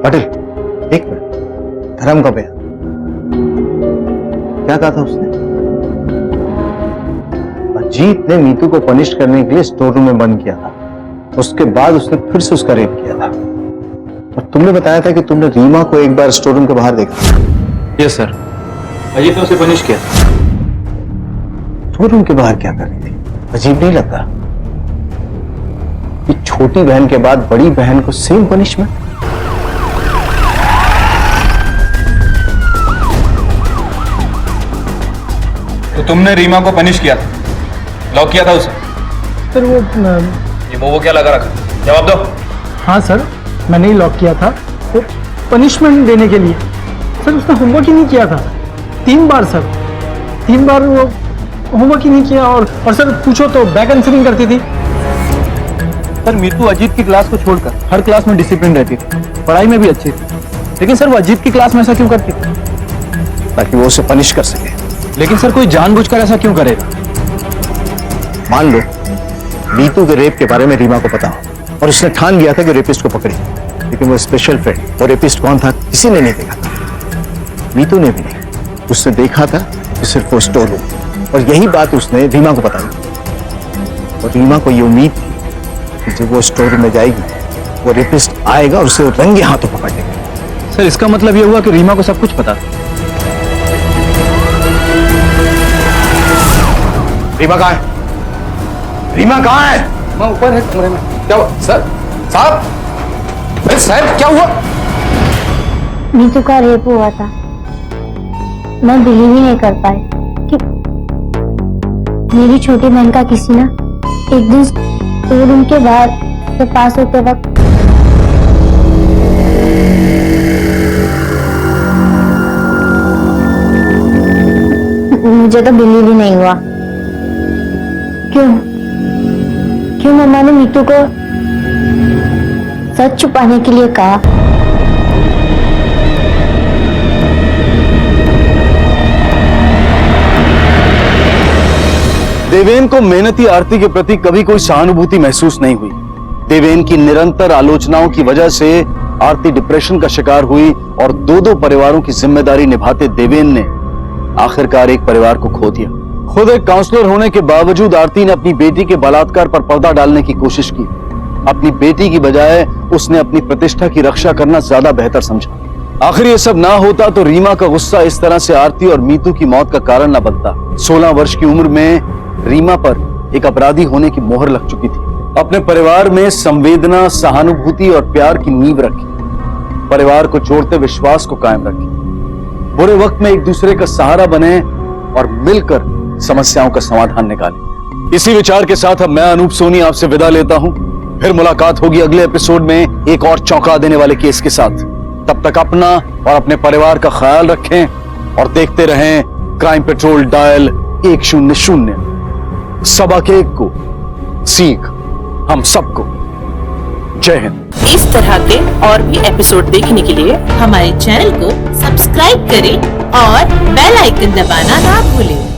पाटिल, एक मिनट, धर्म का बयान क्या कहा था उसने? अजीत ने मीतू को पनिश करने के लिए स्टोर रूम में बंद किया था, उसके बाद उसने फिर से उसका रेप किया था, और तुमने बताया था कि तुमने रीमा को एक बार स्टोर रूम के बाहर देखा।
यस सर, अजीत ने उसे पनिश किया।
स्टोर रूम के बाहर क्या कर रही थी? अजीब नहीं लगता कि छोटी बहन के बाद बड़ी बहन को सेम पनिशमेंट?
तो तुमने रीमा को पनिश किया था, लॉक किया था उसे?
सर
वो क्या लगा रखा? जवाब दो।
हाँ सर, मैंने ही लॉक किया था, वो पनिशमेंट देने के लिए। सर उसने होमवर्क ही नहीं किया था 3 बार सर, 3 बार वो होमवर्क ही नहीं किया, और सर पूछो तो बैक आंसरिंग करती थी। सर मीतू अजीत की क्लास को छोड़कर हर क्लास में डिसिप्लिन रहती थी, पढ़ाई में भी अच्छी थी, लेकिन सर वो अजीत की क्लास में ऐसा क्यों करती थी?
ताकि वो उसे पनिश कर सके।
लेकिन सर कोई जानबूझकर ऐसा क्यों करेगा?
मान लो नीतू के रेप के बारे में रीमा को पता हो और उसने ठान लिया था कि रेपिस्ट को पकड़े, लेकिन वो स्पेशल फ्रेंड और रेपिस्ट कौन था किसी ने नहीं देखा था। नीतू ने भी नहीं, उसने देखा था कि सिर्फ वो स्टोर रूम, और यही बात उसने रीमा को बताई। और रीमा को ये उम्मीद थी कि जब वो स्टोर रूम में जाएगी वो रेपिस्ट आएगा और उसे रंगे हाथों पकड़ लेगा।
सर इसका मतलब ये हुआ कि रीमा को सब कुछ पता था।
रीमा कहाँ है? रीमा कहाँ है?
मैं ऊपर है कमरे में। क्या हुआ सर? साहब, अरे साहब क्या हुआ?
नीतू का रेप हुआ था। मैं बिलीव ही नहीं कर पाई कि मेरी छोटी बहन का किसी ना एक दिन स्टोर रूम के बाहर से पास होते वक्त मुझे तो बिलीव ही नहीं हुआ। क्यों मम्मा ने मीतू को सच छुपाने के लिए कहा?
देवेन को मेहनती आरती के प्रति कभी कोई सहानुभूति महसूस नहीं हुई। देवेन की निरंतर आलोचनाओं की वजह से आरती डिप्रेशन का शिकार हुई और दो परिवारों की जिम्मेदारी निभाते देवेन ने आखिरकार एक परिवार को खो दिया। खुद एक काउंसलर होने के बावजूद आरती ने अपनी बेटी के बलात्कार पर पर्दा डालने की कोशिश की। अपनी बेटी की बजाय उसने अपनी प्रतिष्ठा की रक्षा करना ज्यादा बेहतर समझा। आखिर ये सब ना होता तो रीमा का गुस्सा इस तरह से आरती और मीतू की मौत का कारण न बनता। 16 वर्ष की उम्र में रीमा पर एक अपराधी होने की मोहर लग चुकी थी। अपने परिवार में संवेदना, सहानुभूति और प्यार की नींव रखी। परिवार को जोड़ते विश्वास को कायम रखी। बुरे वक्त में एक दूसरे का सहारा बने और मिलकर समस्याओं का समाधान निकालें। इसी विचार के साथ अब मैं अनूप सोनी आपसे विदा लेता हूं। फिर मुलाकात होगी अगले एपिसोड में एक और चौंका देने वाले केस के साथ। तब तक अपना और अपने परिवार का ख्याल रखें और देखते रहें क्राइम पेट्रोल डायल 100। सबक एक को सीख हम सबको। जय हिंद।
इस तरह के और भी एपिसोड देखने के लिए हमारे चैनल को सब्सक्राइब करें और बेल आइकन दबाना ना भूलें।